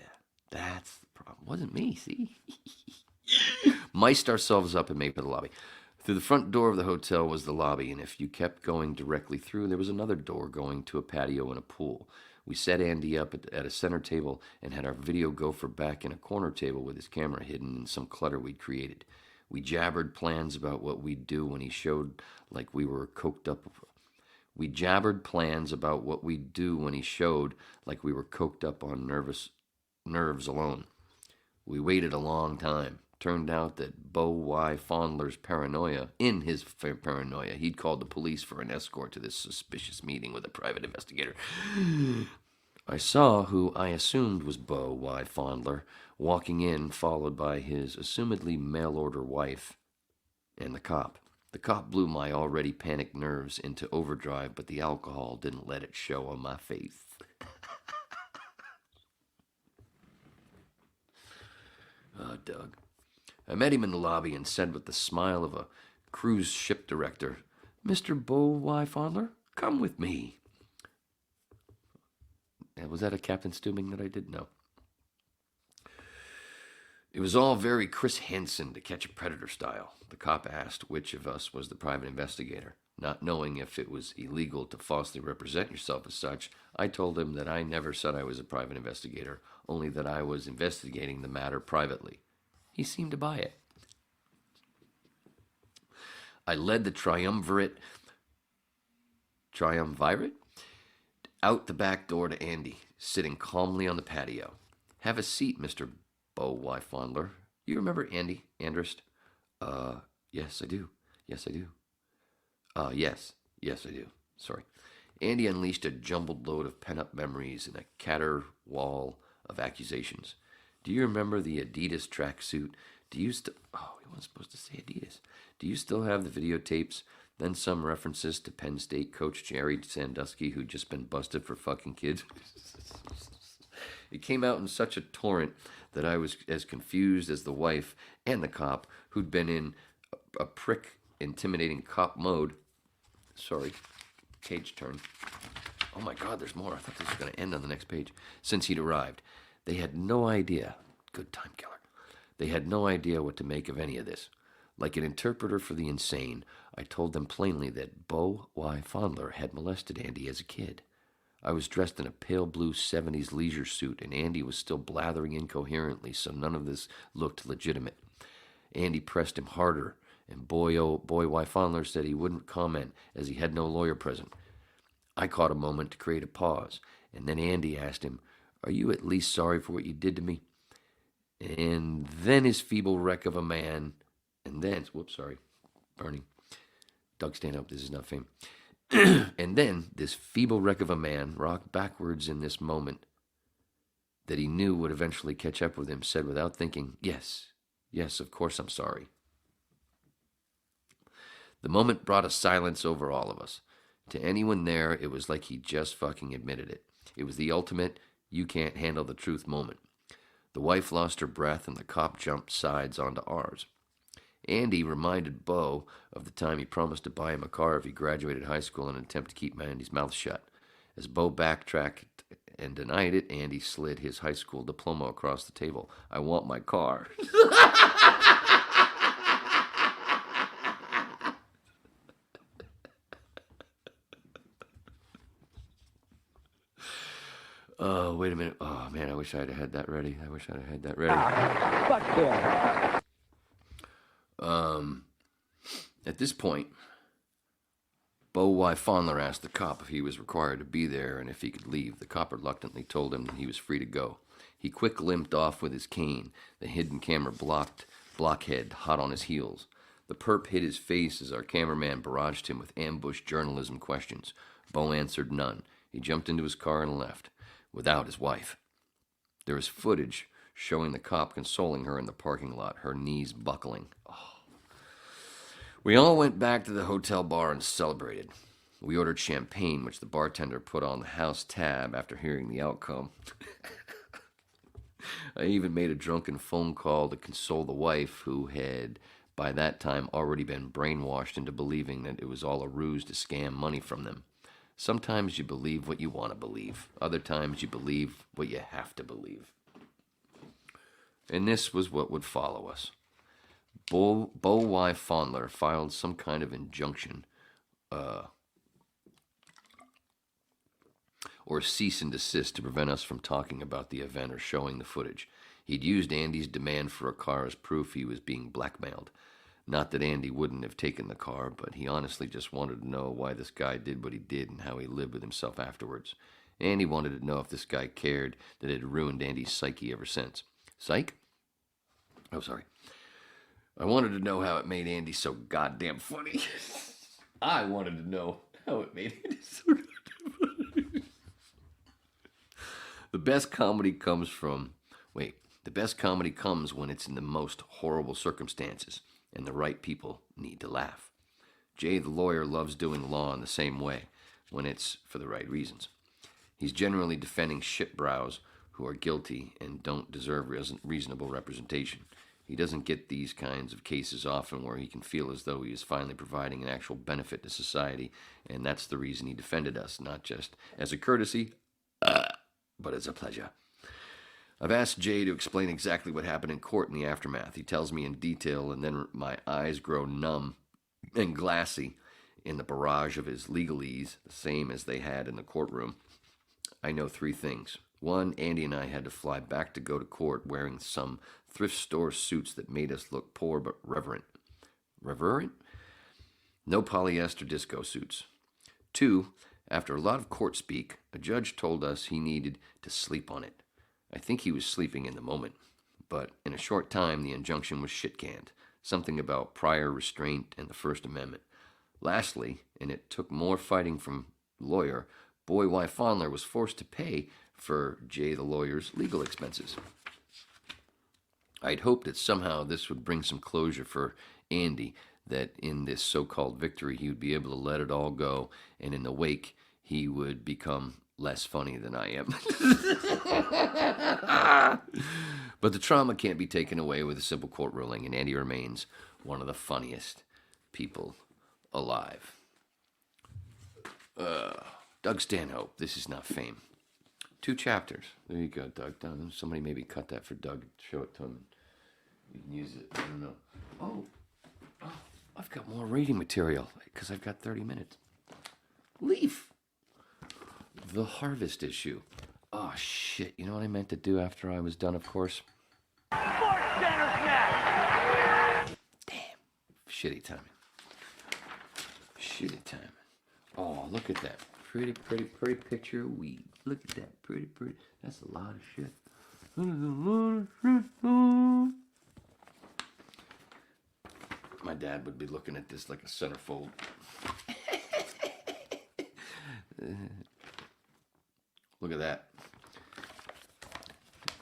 that's the problem. Wasn't me, see? Miced ourselves up and made for the lobby. Through the front door of the hotel was the lobby, and if you kept going directly through, there was another door going to a patio and a pool. We set Andy up at a center table and had our video gopher back in a corner table with his camera hidden in some clutter we'd created. We jabbered plans about what we'd do when he showed like we were coked up. We jabbered plans about what we'd do when he showed like we were coked up on nerves alone. We waited a long time. Turned out that Bo Y. Fondler's paranoia, he'd called the police for an escort to this suspicious meeting with a private investigator. I saw who I assumed was Bo Y. Fondler walking in, followed by his assumedly mail-order wife and the cop. The cop blew my already panicked nerves into overdrive, but the alcohol didn't let it show on my face. Oh, Doug. I met him in the lobby and said with the smile of a cruise ship director, "Mr. Bo Y. Fondler, come with me." Was that a Captain Stubing that I did? No. It was all very Chris Hansen to Catch a Predator style. The cop asked which of us was the private investigator. Not knowing if it was illegal to falsely represent yourself as such, I told him that I never said I was a private investigator, only that I was investigating the matter privately. He seemed to buy it. I led the triumvirate out the back door to Andy, sitting calmly on the patio. "Have a seat, Mr. Bo Y. Fondler. You remember Andy Andrist?" Yes, I do. Yes, I do. Yes, I do. Sorry. Andy unleashed a jumbled load of pent-up memories and a caterwaul of accusations. "Do you remember the Adidas tracksuit? Do you still..." Oh, he wasn't supposed to say Adidas. "Do you still have the videotapes?" Then some references to Penn State coach Jerry Sandusky, who'd just been busted for fucking kids. It came out in such a torrent that I was as confused as the wife and the cop, who'd been in a prick intimidating cop mode. Sorry, page turn. Oh my God, there's more. I thought this was going to end on the next page. Since he'd arrived. They had no idea. Good time killer. They had no idea what to make of any of this. Like an interpreter for the insane, I told them plainly that Bo Y. Fondler had molested Andy as a kid. I was dressed in a pale blue 70s leisure suit, and Andy was still blathering incoherently, so none of this looked legitimate. Andy pressed him harder, and Boy Y. Fondler said he wouldn't comment as he had no lawyer present. I caught a moment to create a pause, and then Andy asked him, "Are you at least sorry for what you did to me?" And then his feeble wreck of a man, burning. Doug Stanhope, This Is Not Fame. And then this feeble wreck of a man rocked backwards in this moment that he knew would eventually catch up with him, said without thinking, yes, of course I'm sorry. The moment brought a silence over all of us. To anyone there, it was like he just fucking admitted it. It was the ultimate, you can't handle the truth moment. The wife lost her breath and the cop jumped sides onto ours. Andy reminded Bo of the time he promised to buy him a car if he graduated high school in an attempt to keep Andy's mouth shut. As Bo backtracked and denied it, Andy slid his high school diploma across the table. "I want my car." Oh, wait a minute. Oh, man, I wish I'd have had that ready. Fuck him. At this point, Bo Y. Fondler asked the cop if he was required to be there and if he could leave. The cop reluctantly told him that he was free to go. He quick limped off with his cane, the hidden camera blockhead hot on his heels. The perp hid his face as our cameraman barraged him with ambush journalism questions. Bo answered none. He jumped into his car and left, without his wife. There is footage showing the cop consoling her in the parking lot, her knees buckling. Oh. We all went back to the hotel bar and celebrated. We ordered champagne, which the bartender put on the house tab after hearing the outcome. I even made a drunken phone call to console the wife, who had, by that time, already been brainwashed into believing that it was all a ruse to scam money from them. Sometimes you believe what you want to believe. Other times you believe what you have to believe. And this was what would follow us. Bo Y. Fondler filed some kind of injunction, or cease and desist to prevent us from talking about the event or showing the footage. He'd used Andy's demand for a car as proof he was being blackmailed. Not that Andy wouldn't have taken the car, but he honestly just wanted to know why this guy did what he did and how he lived with himself afterwards. Andy wanted to know if this guy cared that it had ruined Andy's psyche ever since. Psych? Oh, sorry. I wanted to know how it made Andy so goddamn funny. I wanted to know how it made Andy so goddamn funny. The best comedy comes when it's in the most horrible circumstances and the right people need to laugh. Jay the lawyer loves doing law in the same way, when it's for the right reasons. He's generally defending shitbrows who are guilty and don't deserve reasonable representation. He doesn't get these kinds of cases often where he can feel as though he is finally providing an actual benefit to society, and that's the reason he defended us, not just as a courtesy, but as a pleasure. I've asked Jay to explain exactly what happened in court in the aftermath. He tells me in detail, and then my eyes grow numb and glassy in the barrage of his legalese, the same as they had in the courtroom. I know 3 things. 1, Andy and I had to fly back to go to court wearing some thrift store suits that made us look poor but reverent. Reverent? No polyester disco suits. 2, after a lot of court speak, a judge told us he needed to sleep on it. I think he was sleeping in the moment, but in a short time the injunction was shit-canned. Something about prior restraint and the First Amendment. Lastly, and it took more fighting from the lawyer, Boy Y. Fondler was forced to pay for Jay the lawyer's legal expenses. I'd hoped that somehow this would bring some closure for Andy, that in this so-called victory he would be able to let it all go, and in the wake he would become less funny than I am. But the trauma can't be taken away with a simple court ruling, and Andy remains one of the funniest people alive. Doug Stanhope, This Is Not Fame. 2 chapters. There you go, Doug. Somebody maybe cut that for Doug. Show it to him. You can use it. I don't know. Oh, I've got more reading material because I've got 30 minutes. Leaf. The Harvest issue. Oh, shit. You know what I meant to do after I was done, of course? Damn. Shitty timing. Oh, look at that. Pretty picture of weed. Look at that. Pretty. That's a lot of shit. My dad would be looking at this like a centerfold. Look at that.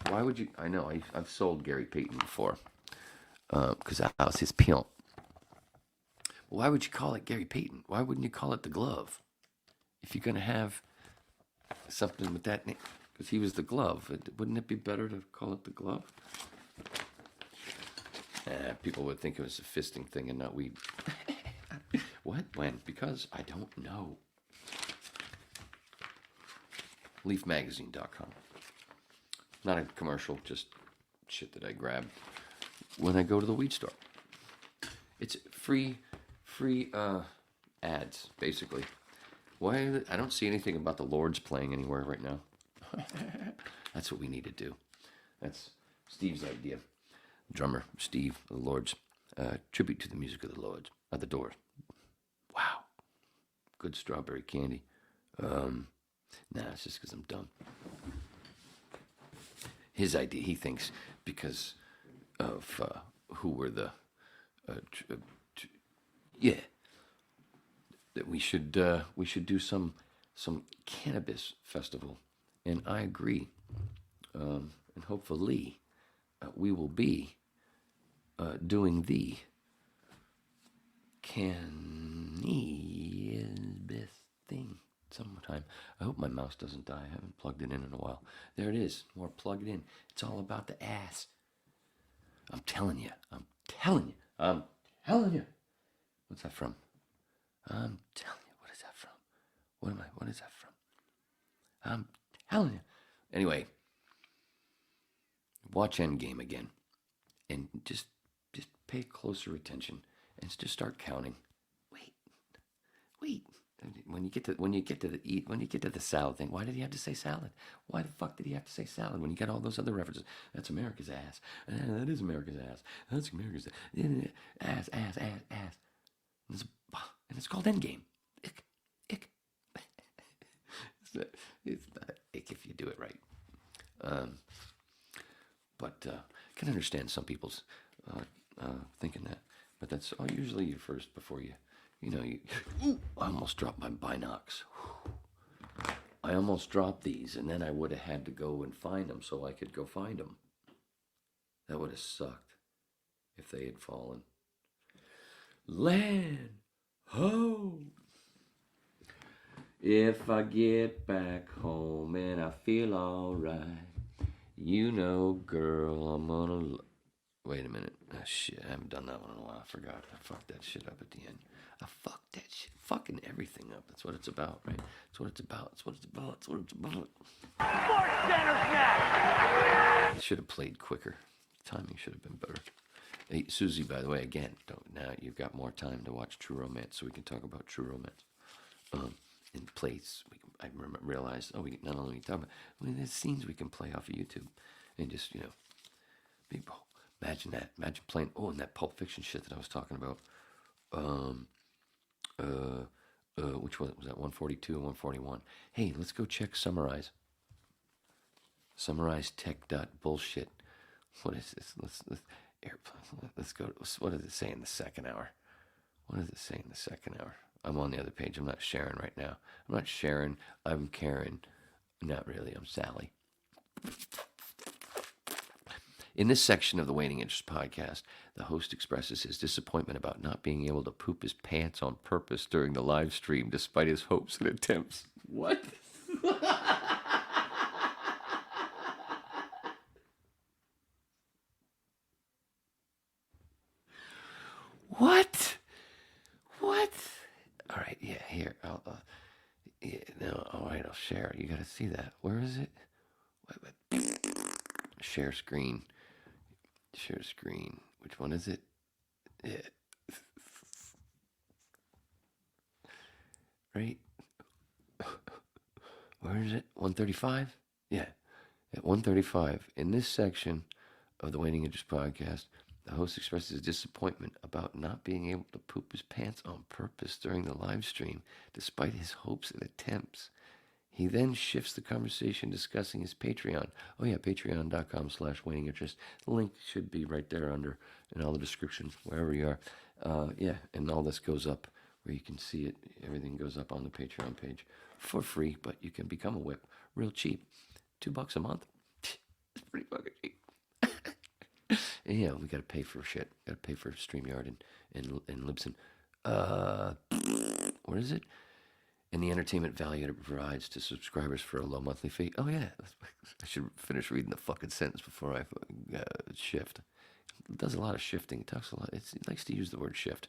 Why would you... I know, I've sold Gary Payton before. Because that was his pimp. Why would you call it Gary Payton? Why wouldn't you call it the glove? If you're going to have something with that name. Because he was the glove. Wouldn't it be better to call it the glove? People would think it was a fisting thing and not weed. What? When? Because I don't know. LeafMagazine.com. Not a commercial, just shit that I grab when I go to the weed store. It's free ads, basically. Why? I don't see anything about the Lords playing anywhere right now. That's what we need to do. That's Steve's idea. Drummer Steve, the Lords, tribute to the music of the Lords, of the Doors. Wow, good strawberry candy. Nah, it's just because I'm dumb. His idea, he thinks, because of who were the, that we should do some cannabis festival, and I agree, and hopefully we will be doing the cannabis thing sometime. I hope my mouse doesn't die. I haven't plugged it in a while. There it is. More plugged in. It's all about the ass. I'm telling you. What's that from? I'm telling you. What is that from? What is that from? I'm telling you. Anyway, watch Endgame again. And just pay closer attention and just start counting. Wait. When you get to the salad thing, why did he have to say salad? Why the fuck did he have to say salad when you got all those other references? That's America's ass. That is America's ass. That's America's ass. Ass. And it's called Endgame. Ick. It's not ick if you do it right. But I can understand some people's thinking that. But that's usually your first before you. I almost dropped my binocs. I almost dropped these, and then I would have had to go and find them so I could go find them. That would have sucked if they had fallen. Land ho! If I get back home and I feel alright, girl, I'm gonna... Wait a minute. Shit, I haven't done that one in a while. I forgot. I fucked that shit up at the end. I fucked that shit. Fucking everything up. That's what it's about, right? That's what it's about. I should have played quicker. Timing should have been better. Hey, Susie, by the way, again, now you've got more time to watch True Romance, so we can talk about True Romance. In place, I realized, we not only talk about, there's scenes we can play off of YouTube, and just, people. Imagine that. Imagine playing, and that Pulp Fiction shit that I was talking about. Which one was that? 142 and 141. Hey, let's go check Summarize. Summarize tech dot bullshit. What is this? Let's go. What does it say in the second hour? I'm on the other page. I'm not sharing right now. I'm not sharing. I'm Karen. Not really. I'm Sally. In this section of the Waning Interest podcast, the host expresses his disappointment about not being able to poop his pants on purpose during the live stream, despite his hopes and attempts. What? What? All right, yeah, here. All right, I'll share. You got to see that. Where is it? Wait. Share screen. Which one is it? Yeah. Right? Where is it? 135? Yeah. At 135. In this section of the Waning Interest podcast, the host expresses his disappointment about not being able to poop his pants on purpose during the live stream, despite his hopes and attempts. He then shifts the conversation discussing his Patreon. Oh yeah, patreon.com/waninginterest. The link should be right there under in all the descriptions, wherever you are. And all this goes up where you can see it. Everything goes up on the Patreon page for free, but you can become a whip real cheap. $2 a month. It's pretty fucking cheap. And we got to pay for shit. Got to pay for StreamYard and Libsyn. What is it? And the entertainment value it provides to subscribers for a low monthly fee. Oh, yeah. I should finish reading the fucking sentence before I shift. It does a lot of shifting. It talks a lot. It likes to use the word shift.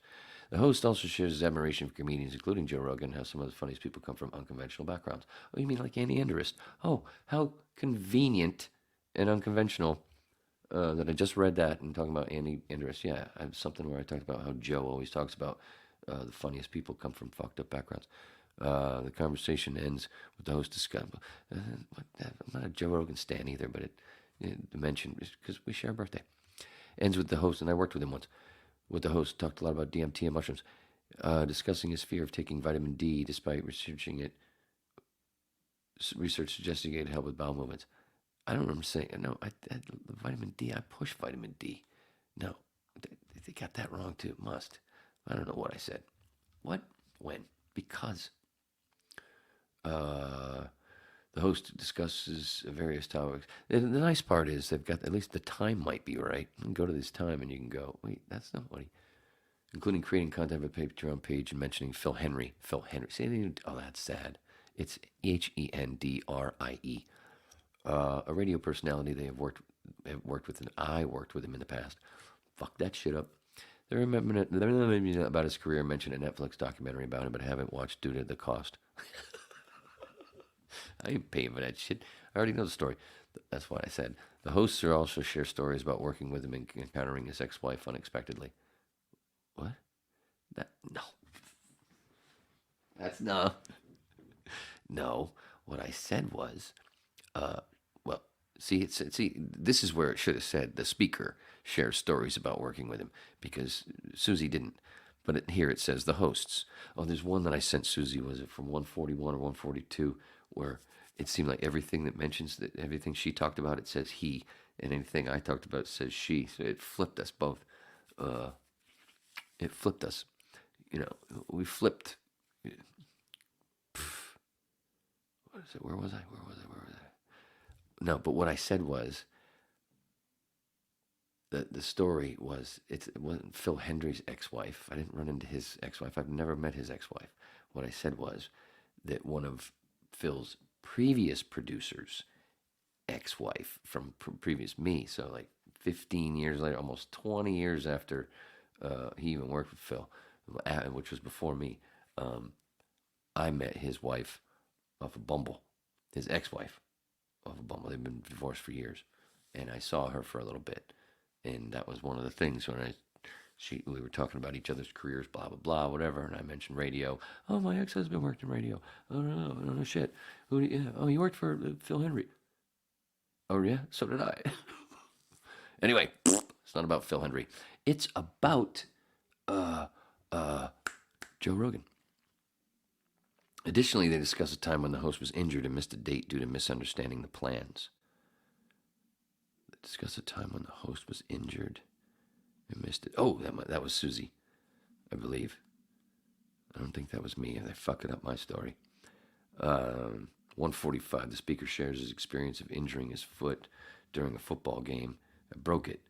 The host also shares his admiration for comedians, including Joe Rogan, how some of the funniest people come from unconventional backgrounds. Oh, you mean like Andy Enderist? Oh, how convenient and unconventional that I just read that and talking about Andy Enderist. Yeah, I have something where I talked about how Joe always talks about the funniest people come from fucked up backgrounds. The conversation ends with the host discussing. I'm not a Joe Rogan stan either, but it mentioned because we share a birthday. Ends with the host, and I worked with him once. With the host, talked a lot about DMT and mushrooms, discussing his fear of taking vitamin D, despite research suggesting it help with bowel movements. I don't remember saying no. Vitamin D. I push vitamin D. No, they got that wrong too. Must. I don't know what I said. What? When? Because. The host discusses various topics. The nice part is they've got, at least the time might be right. You can go to this time and you can go, wait, that's not what he... Including creating content for the Patreon page and mentioning Phil Henry. Phil Henry. See, oh, that's sad. It's Hendrie. A radio personality they have worked with, and I worked with him in the past. Fuck that shit up. They're remembering about his career, mentioned a Netflix documentary about him, but I haven't watched due to the cost. I ain't paying for that shit. I already know the story. That's what I said. The hosts are also share stories about working with him and encountering his ex-wife unexpectedly. What? No. That's no. No. What I said was, see, this is where it should have said the speaker shares stories about working with him, because Susie didn't. But here it says the hosts. Oh, there's one that I sent Susie. Was it from 141 or 142? Where it seemed like everything that mentions that everything she talked about, it says he, and anything I talked about says she. So it flipped us both. It flipped us. You know, we flipped. What is it? Where was I? No, but what I said was that the story was it wasn't Phil Hendrie's ex-wife. I didn't run into his ex-wife. I've never met his ex-wife. What I said was that one of Phil's previous producers' ex-wife from previous me, so like 15 years later, almost 20 years after he even worked with Phil, which was before me, I met his wife off of Bumble, his ex-wife off of Bumble. They've been divorced for years, and I saw her for a little bit, and that was one of the things when we were talking about each other's careers, blah, blah, blah, whatever, and I mentioned radio. Oh, my ex-husband worked in radio. Oh, no, shit. Oh, he worked for Phil Henry. Oh, yeah? So did I. Anyway, it's not about Phil Henry. It's about Joe Rogan. Additionally, they discuss a time when the host was injured and missed a date due to misunderstanding the plans. They discuss a time when the host was injured and missed it. Oh, that was Susie, I believe. I don't think that was me. They're fucking up my story. 145, the speaker shares his experience of injuring his foot during a football game. I broke it.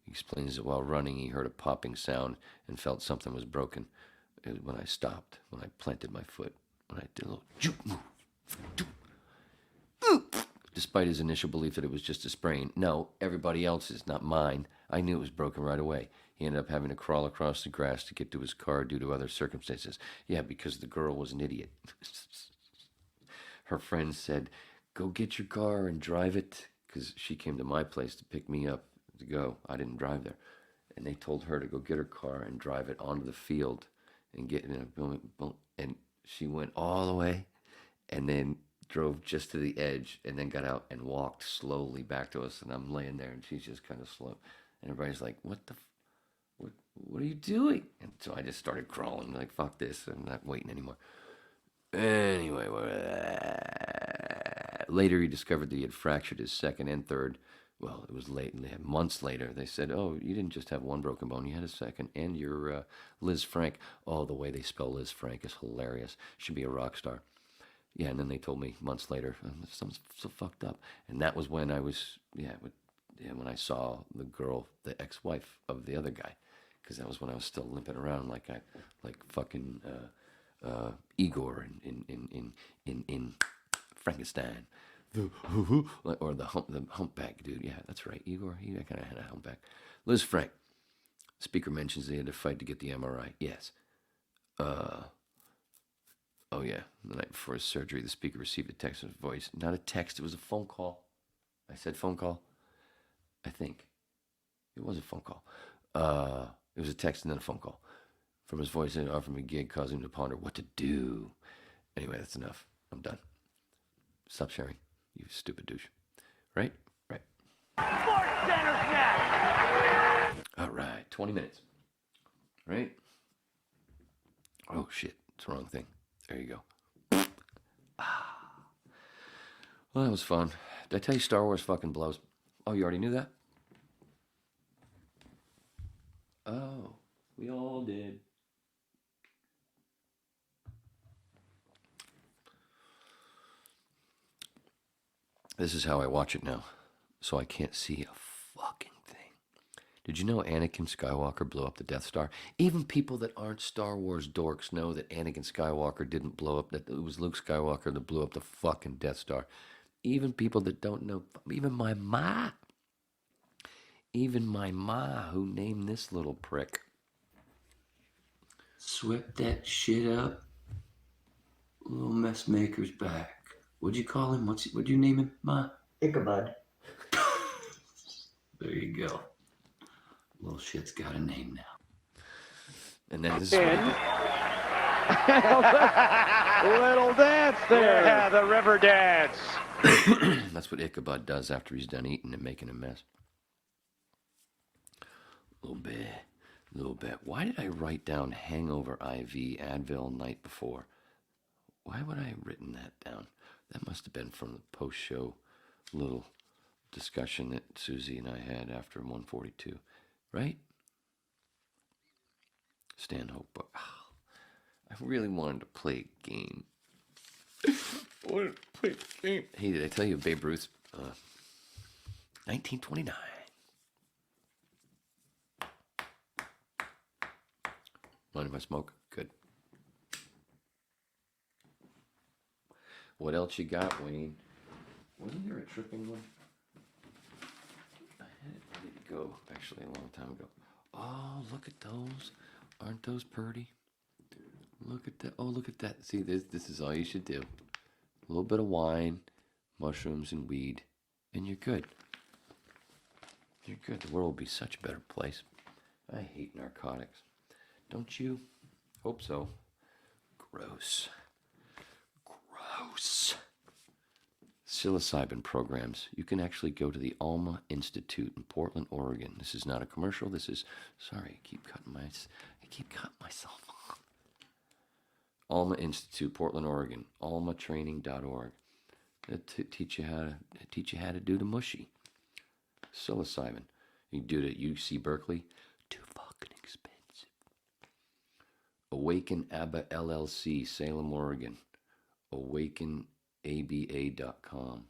He explains that while running, he heard a popping sound and felt something was broken. It was when I stopped, when I planted my foot, when I did a little juke move. Despite his initial belief that it was just a sprain. No, everybody else's, not mine. I knew it was broken right away. He ended up having to crawl across the grass to get to his car due to other circumstances. Yeah, because the girl was an idiot. Her friend said, go get your car and drive it, because she came to my place to pick me up to go. I didn't drive there. And they told her to go get her car and drive it onto the field and get in a boom, boom. And she went all the way and then drove just to the edge and then got out and walked slowly back to us. And I'm laying there and she's just kind of slow. And everybody's like, what are you doing? And so I just started crawling, like, fuck this. I'm not waiting anymore. Anyway, later he discovered that he had fractured his second and third. Well, it was late, months later. They said, oh, you didn't just have one broken bone, you had a second. And your Liz Frank. Oh, the way they spell Liz Frank is hilarious. Should be a rock star. Yeah, and then they told me months later, something's so fucked up. And that was when I was, when I saw the girl, the ex-wife of the other guy. Because that was when I was still limping around like fucking Igor in Frankenstein. Or the humpback dude. Yeah, that's right. Igor, he kind of had a humpback. Liz Frank. Speaker mentions they had to fight to get the MRI. Yes. Oh, yeah. The night before his surgery, the speaker received a text in his voice. Not a text, it was a phone call. I said phone call? I think. It was a phone call. It was a text and then a phone call. From his voice, and offered me a gig, causing him to ponder what to do. Anyway, that's enough. I'm done. Stop sharing, you stupid douche. Right? Right. All right, 20 minutes. Right? Oh, shit. It's the wrong thing. There you go. Well, that was fun. Did I tell you Star Wars fucking blows? Oh, you already knew that? Oh, we all did. This is how I watch it now, so I can't see a fucking thing. Did you know Anakin Skywalker blew up the Death Star? Even people that aren't Star Wars dorks know that Anakin Skywalker didn't blow up, that it was Luke Skywalker that blew up the fucking Death Star. Even people that don't know, even my ma who named this little prick, swept that shit up. Little mess maker's back. What'd you call him? What'd you name him, Ma? Ichabod. There you go. Little shit's got a name now. And then this Little dance there. Yeah, the river dance. That's what Ichabod does after he's done eating and making a mess. A little bit. Why did I write down hangover IV Advil night before? Why would I have written that down? That must have been from the post-show little discussion that Susie and I had after 142, right? Stanhope. I really wanted to play a game. Hey, did I tell you Babe Ruth? 1929. Mind if I smoke? Good. What else you got, Wayne? Wasn't there a tripping one? I had it ready to go, actually, a long time ago. Oh, look at those. Aren't those pretty? Look at that. Oh, look at that. See, this is all you should do. A little bit of wine, mushrooms, and weed, and you're good. You're good. The world will be such a better place. I hate narcotics. Don't you? Hope so. Gross. Psilocybin programs. You can actually go to the Alma Institute in Portland, Oregon. This is not a commercial. This is, sorry, I keep cutting myself off. Alma Institute, Portland, Oregon. almatraining.org. They teach you how to do the mushy. Psilocybin. You can do it at UC Berkeley. Too fucking expensive. Awaken ABBA LLC, Salem, Oregon. AwakenABA.com.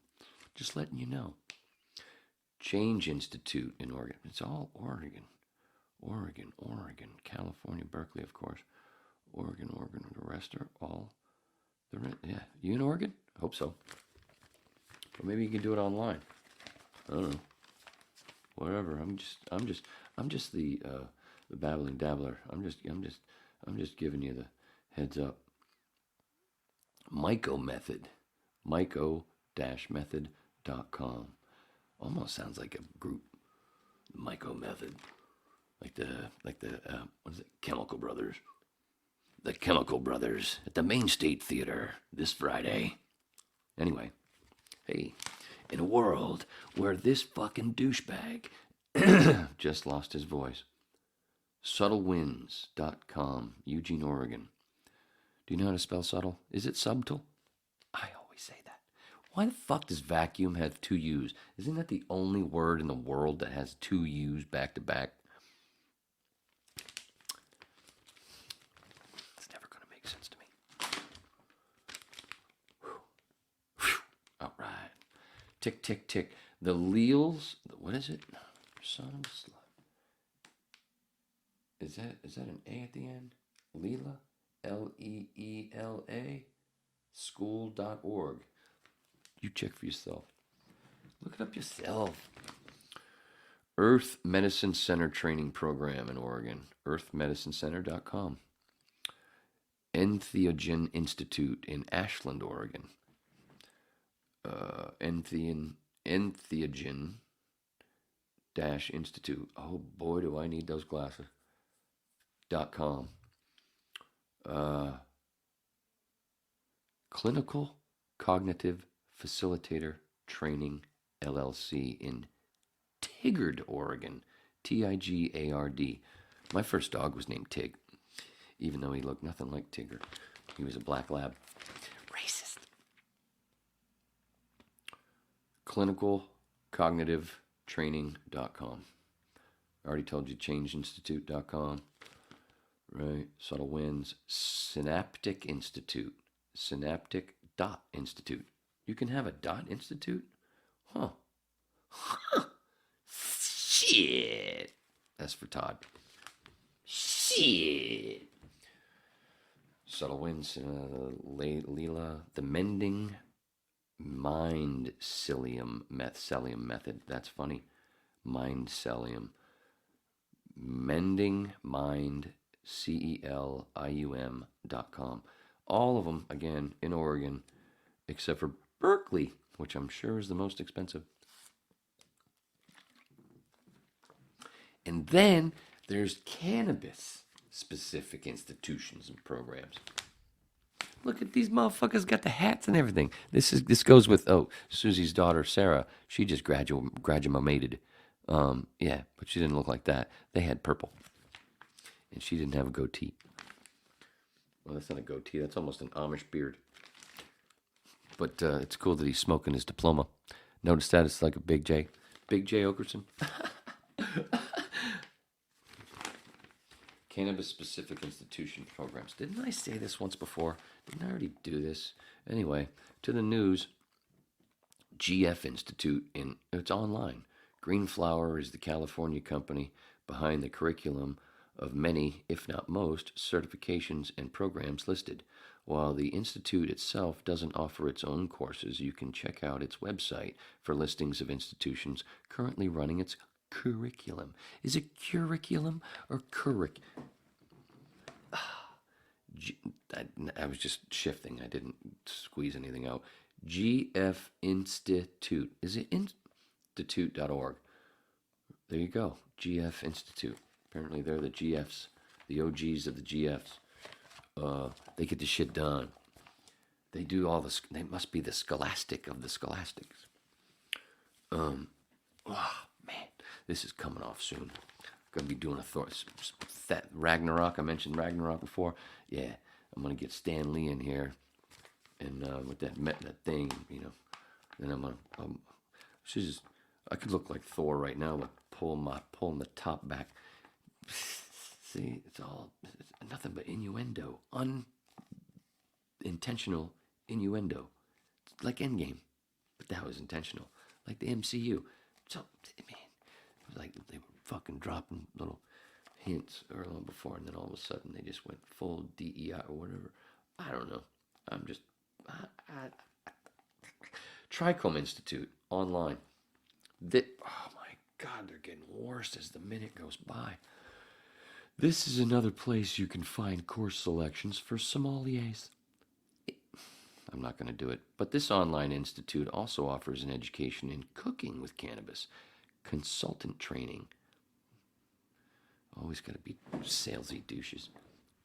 Just letting you know. Change Institute in Oregon. It's all Oregon. Oregon. California, Berkeley, of course. Oregon. The rest are all. Yeah. You in Oregon? I hope so. Or maybe you can do it online. I don't know. Whatever. I'm just the babbling dabbler. I'm just giving you the heads up. Myco Method. Myco-method.com. Almost sounds like a group. Myco Method. Like the what is it? Chemical Brothers. The Chemical Brothers at the Main State Theater this Friday. Anyway, hey, in a world where this fucking douchebag just lost his voice. Subtlewinds.com, Eugene, Oregon. Do you know how to spell subtle? Is it subtle? I always say that. Why the fuck does vacuum have two U's? Isn't that the only word in the world that has two U's back to back? It's never going to make sense to me. All right. Tick, tick, tick. The Leals, what is it? Son of a slut. Is that an A at the end? Leela? Leela? School.org. You check for yourself. Look it up yourself. Earth Medicine Center Training Program in Oregon. earthmedicincenter.com. Entheogen Institute in Ashland, Oregon. Entheogen-Institute. Oh boy, do I need those glasses. .com. Clinical Cognitive Facilitator Training LLC in Tigard, Oregon. Tigard. My first dog was named Tig, even though he looked nothing like Tigger. He was a black lab. Racist. ClinicalCognitiveTraining.com. I already told you ChangeInstitute.com. Right. Subtle Winds. Synaptic Institute. Synaptic.institute. You can have a dot institute? Huh. Shit. That's for Todd. Shit. Subtle Winds. Leela. The Mending Mindcelium method. That's funny. Mindcelium. Mending Mind. CELIUM.com. All of them, again, in Oregon, except for Berkeley, which I'm sure is the most expensive. And then there's cannabis-specific institutions and programs. Look at these motherfuckers, got the hats and everything. This goes with, Susie's daughter, Sarah. She just graduated. Yeah, but she didn't look like that. They had purple. And she didn't have a goatee. Well, that's not a goatee. That's almost an Amish beard. But it's cool that he's smoking his diploma. Notice that it's like a Big J. Big J Okerson. Cannabis-specific institution programs. Didn't I say this once before? Didn't I already do this? Anyway, to the news. GF Institute. It's online. Green Flower is the California company behind the curriculum of many, if not most, certifications and programs listed. While the Institute itself doesn't offer its own courses, you can check out its website for listings of institutions currently running its curriculum. Is it curriculum or I was just shifting. I didn't squeeze anything out. GF Institute. Is it institute.org? There you go. GF Institute. Apparently they're the GFs, the OGs of the GFs. They get the shit done. They do all this. They must be the scholastic of the scholastics. Man, this is coming off soon. Gonna be doing that Ragnarok. I mentioned Ragnarok before. Yeah, I'm gonna get Stan Lee in here, and with that thing, Then I'm gonna. I could look like Thor right now, but pulling the top back. See, it's nothing but innuendo, unintentional innuendo. It's like Endgame, but that was intentional. Like the MCU. So, man, it was like they were fucking dropping little hints early on before, and then all of a sudden they just went full DEI or whatever. I don't know. I'm just... Trichome Institute, online. Oh my God, they're getting worse as the minute goes by. This is another place you can find course selections for sommeliers. I'm not going to do it, but this online institute also offers an education in cooking with cannabis, consultant training. Always got to be salesy douches,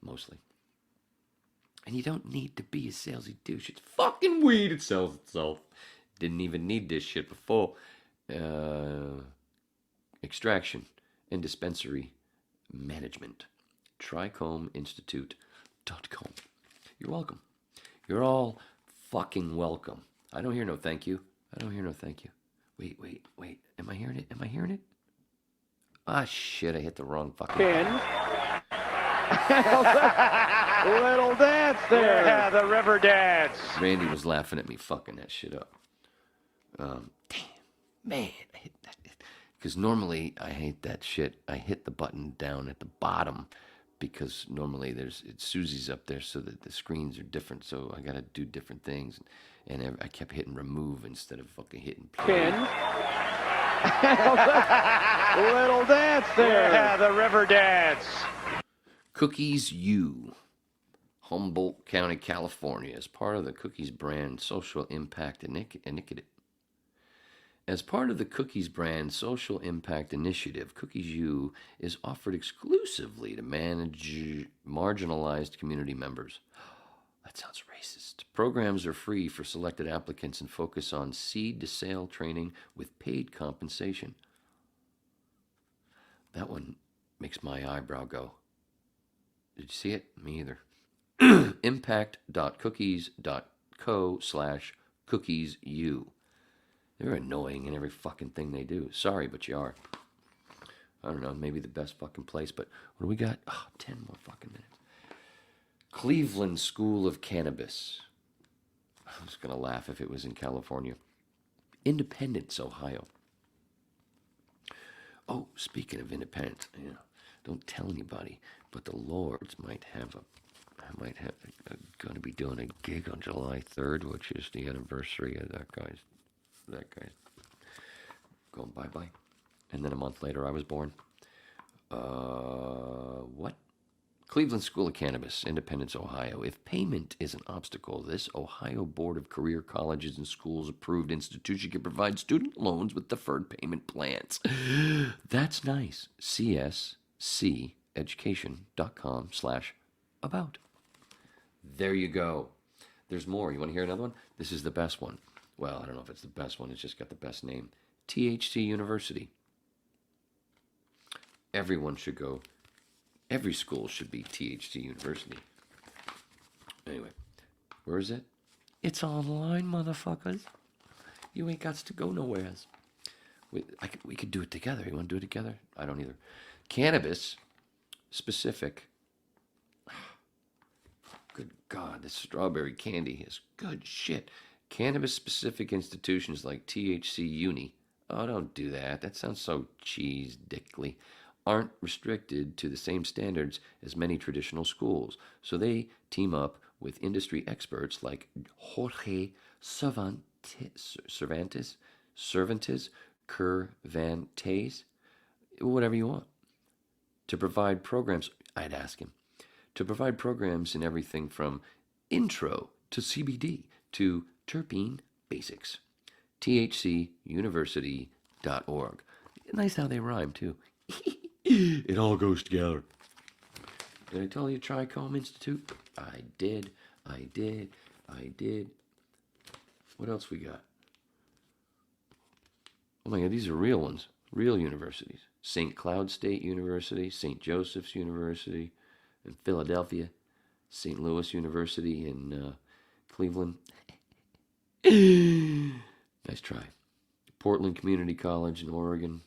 mostly. And you don't need to be a salesy douche. It's fucking weed. It sells itself. Didn't even need this shit before. Extraction and dispensary management. TrichomeInstitute.com. You're welcome. You're all fucking welcome. I don't hear no thank you. Wait. Am I hearing it? Ah, shit, I hit the wrong fucking Little dance there. Yeah, the river dance. Randy was laughing at me fucking that shit up. Damn, man, I hit that. Because normally I hate that shit. I hit the button down at the bottom because normally it's Susie's up there so that the screens are different. So I got to do different things. And I kept hitting remove instead of fucking hitting play. Little dance there. Yeah, the river dance. Cookies U, Humboldt County, California, as part of the Cookies brand social impact initiative. As part of the Cookies brand social impact initiative, Cookies U is offered exclusively to manage marginalized community members. That sounds racist. Programs are free for selected applicants and focus on seed to sale training with paid compensation. That one makes my eyebrow go. Did you see it? Me either. impact.cookies.co/cookies.u. They're annoying in every fucking thing they do. Sorry, but you are. I don't know, maybe the best fucking place, but what do we got? 10 more fucking minutes. Cleveland School of Cannabis. I was going to laugh if it was in California. Independence, Ohio. Oh, speaking of independence, don't tell anybody, but the Lords might have going to be doing a gig on July 3rd, which is the anniversary of that guy's going bye-bye. And then a month later, I was born. What? Cleveland School of Cannabis, Independence, Ohio. If payment is an obstacle, this Ohio Board of Career Colleges and Schools approved institution can provide student loans with deferred payment plans. That's nice. csceducation.com/about. There you go. There's more. You want to hear another one? This is the best one. Well, I don't know if it's the best one. It's just got the best name. THC University. Everyone should go. Every school should be THC University. Anyway, where is it? It's online, motherfuckers. You ain't got to go nowhere else. We could do it together. You want to do it together? I don't either. Cannabis specific. Good God, this strawberry candy is good shit. Cannabis specific institutions like THC Uni. Oh, don't do that. That sounds so cheese dickly. Aren't restricted to the same standards as many traditional schools. So they team up with industry experts like Jorge Cervantes, Cervantes, whatever you want, to provide programs. I'd ask him to provide programs in everything from intro to CBD to terpene basics. THCuniversity.org. Nice how they rhyme too. It all goes together. Did I tell you Trichome Institute? I did. What else we got? Oh my God, these are real ones. Real universities. St. Cloud State University, St. Joseph's University in Philadelphia, St. Louis University in Cleveland. Nice try. Portland Community College in Oregon.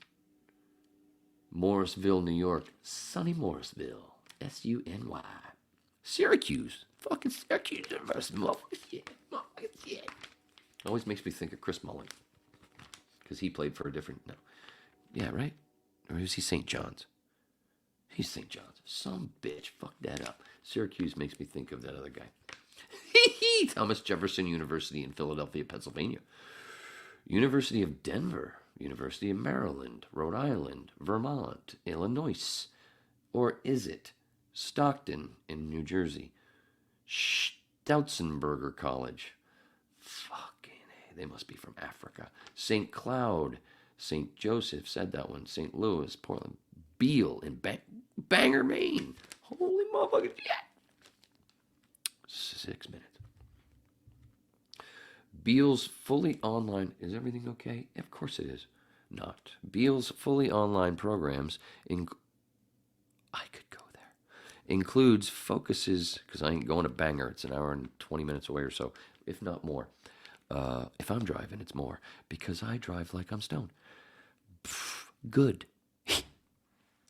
Morrisville, New York. Sunny Morrisville. SUNY. Syracuse. Fucking Syracuse University. Motherfucking shit. Always makes me think of Chris Mullin. Because he played for a different... No. Yeah, right? Or is he St. John's? He's St. John's. Some bitch. Fuck that up. Syracuse makes me think of that other guy. Thomas Jefferson University in Philadelphia, Pennsylvania. University of Denver. University of Maryland, Rhode Island, Vermont, Illinois. Or is it Stockton in New Jersey? Stautzenberger College. Fucking A. They must be from Africa. St. Cloud, St. Joseph, said that one. St. Louis, Portland. Beale in Bangor, Maine. Holy motherfucking shit. 6 minutes. Beale's fully online... Is everything okay? Of course it is. Not. Beale's fully online programs... I could go there. Includes focuses... Because I ain't going to Bangor. It's an hour and 20 minutes away or so. If not more. If I'm driving, it's more. Because I drive like I'm stoned. Good.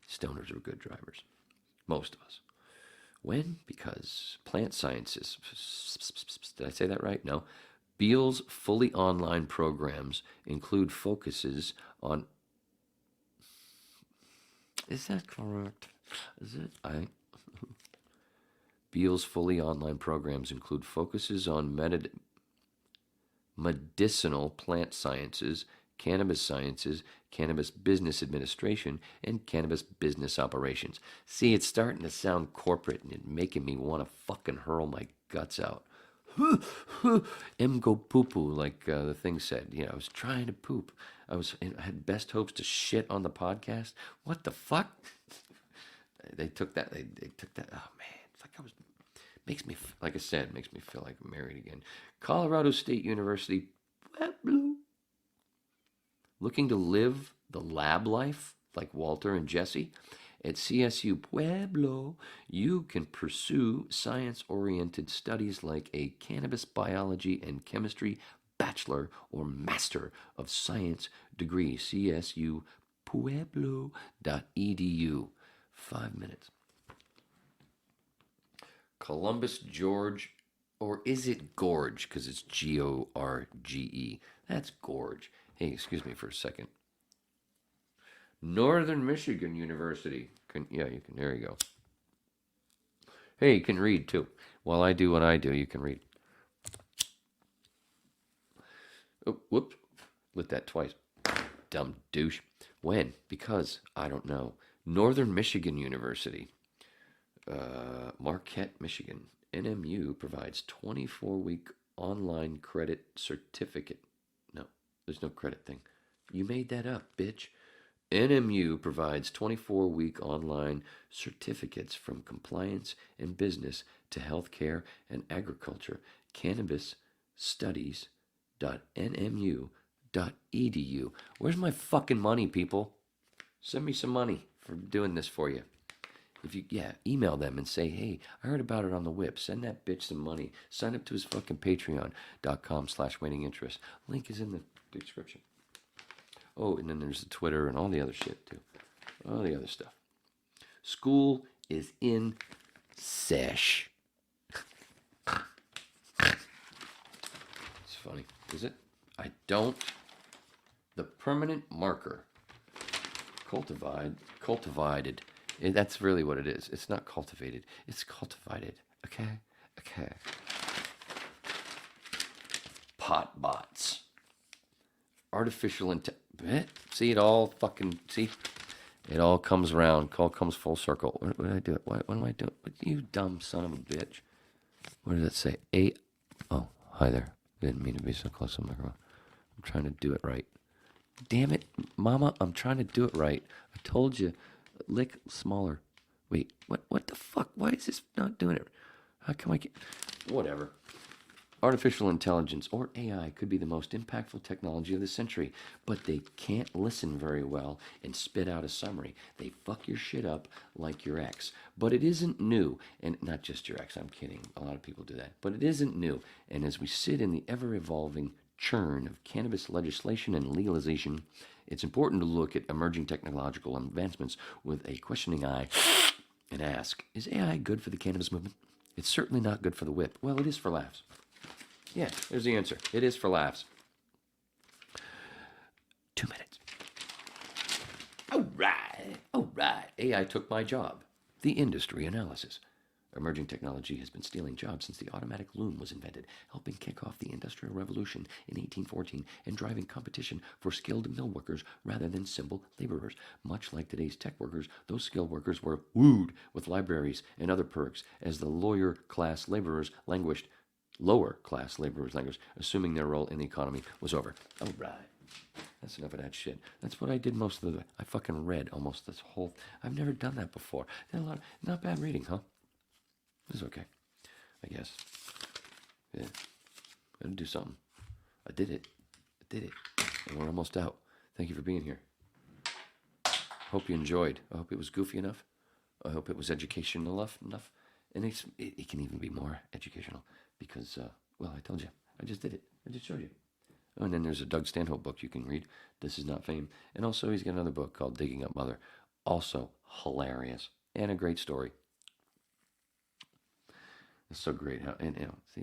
Stoners are good drivers. Most of us. When? Because plant sciences... Did I say that right? No. Beale's fully online programs include focuses on... Is that correct? Is it? Beale's fully online programs include focuses on medicinal plant sciences, cannabis business administration, and cannabis business operations. See, it's starting to sound corporate and it's making me want to fucking hurl my guts out. Go poo-poo, like the thing said. I was trying to poop. I had best hopes to shit on the podcast. What the fuck? They took that. They took that. Oh man, it's like I was like I said, makes me feel like I'm married again. Colorado State University, Pueblo. Looking to live the lab life like Walter and Jesse? At CSU Pueblo, you can pursue science-oriented studies like a cannabis biology and chemistry bachelor or master of science degree. CSU Pueblo.edu. 5 minutes. Columbus, George, or is it Gorge? Because it's Gorge. That's Gorge. Hey, excuse me for a second. Northern Michigan University. You can. There you go. Hey, you can read too. While I do what I do, you can read. Oh, whoops. Lit that twice. Dumb douche. When? Because I don't know. Northern Michigan University. Marquette, Michigan. NMU provides 24-week online credit certificate. No, there's no credit thing. You made that up, bitch. NMU provides 24-week online certificates from compliance and business to healthcare and agriculture. Cannabisstudies.nmu.edu. Where's my fucking money, people? Send me some money for doing this for you. If you, email them and say, hey, I heard about it on the whip. Send that bitch some money. Sign up to his fucking patreon.com/waitinginterest. Link is in the description. Oh, and then there's the Twitter and all the other shit, too. All the other stuff. School is in sesh. It's funny, is it? I don't. The permanent marker. Cultivated. That's really what it is. It's not cultivated. It's cultivated. Okay? Pot bots. Artificial intelligence. See, it all it all comes around. All comes full circle. What did I do? What am I doing? You dumb son of a bitch. What did it say? Oh, hi there. Didn't mean to be so close to the microphone. I'm trying to do it right. Damn it, Mama, I'm trying to do it right. I told you. Lick smaller. Wait, what the fuck? Why is this not doing it? How come I get... Whatever. Artificial intelligence, or AI, could be the most impactful technology of the century, but they can't listen very well and spit out a summary. They fuck your shit up like your ex. But it isn't new, and not just your ex, I'm kidding. A lot of people do that. But it isn't new, and as we sit in the ever-evolving churn of cannabis legislation and legalization, it's important to look at emerging technological advancements with a questioning eye and ask, is AI good for the cannabis movement? It's certainly not good for the whip. Well, it is for laughs. Yeah, there's the answer. It is for laughs. 2 minutes. All right. AI took my job. The industry analysis. Emerging technology has been stealing jobs since the automatic loom was invented, helping kick off the Industrial Revolution in 1814 and driving competition for skilled mill workers rather than simple laborers. Much like today's tech workers, those skilled workers were wooed with libraries and other perks as the lower class laborers languished, assuming their role in the economy was over. All right. That's enough of that shit. That's what I did most of the... I fucking read almost this whole... I've never done that before. Not bad reading, huh? It's okay, I guess. Yeah, gotta do something. I did it, and we're almost out. Thank you for being here. Hope you enjoyed. I hope it was goofy enough. I hope it was educational enough. And it can even be more educational because, I told you. I just did it. I just showed you. Oh, and then there's a Doug Stanhope book you can read. This Is Not Fame. And also he's got another book called Digging Up Mother. Also hilarious and a great story. It's so great how, and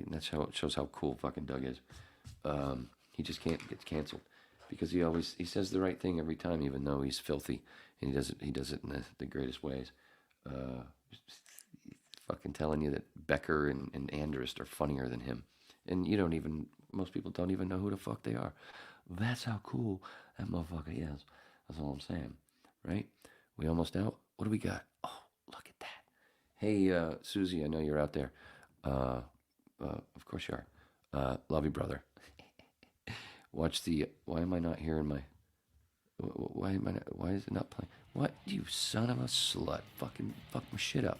that's how it shows how cool fucking Doug is. He just can't get canceled because he says the right thing every time, even though he's filthy, and he does it in the greatest ways. Fucking telling you that Becker and Andrist are funnier than him, and most people don't even know who the fuck they are. That's how cool that motherfucker is. That's all I'm saying, right? We almost out. What do we got? Oh, look at that. Hey, Susie, I know you're out there. Of course you are. Love you, brother. Watch why am I not hearing my... Why is it not playing? What? You son of a slut. Fucking fuck my shit up.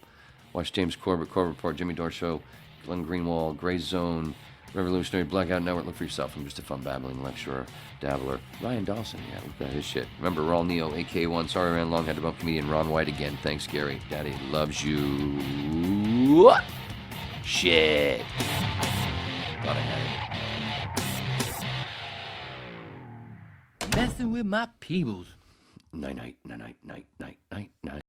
Watch James Corbett, Corbett Report, Jimmy Dore Show, Glenn Greenwald, Gray Zone, Revolutionary Blackout Network. Look for yourself. I'm just a fun babbling lecturer, dabbler. Ryan Dawson, yeah, look at his shit. Remember, Raul Neo, AK1. Sorry I ran long. Had to bump comedian Ron White again. Thanks, Gary. Daddy loves you. Shit. Thought I had it. Messing with my peebles. Night, night, night, night, night, night, night, night.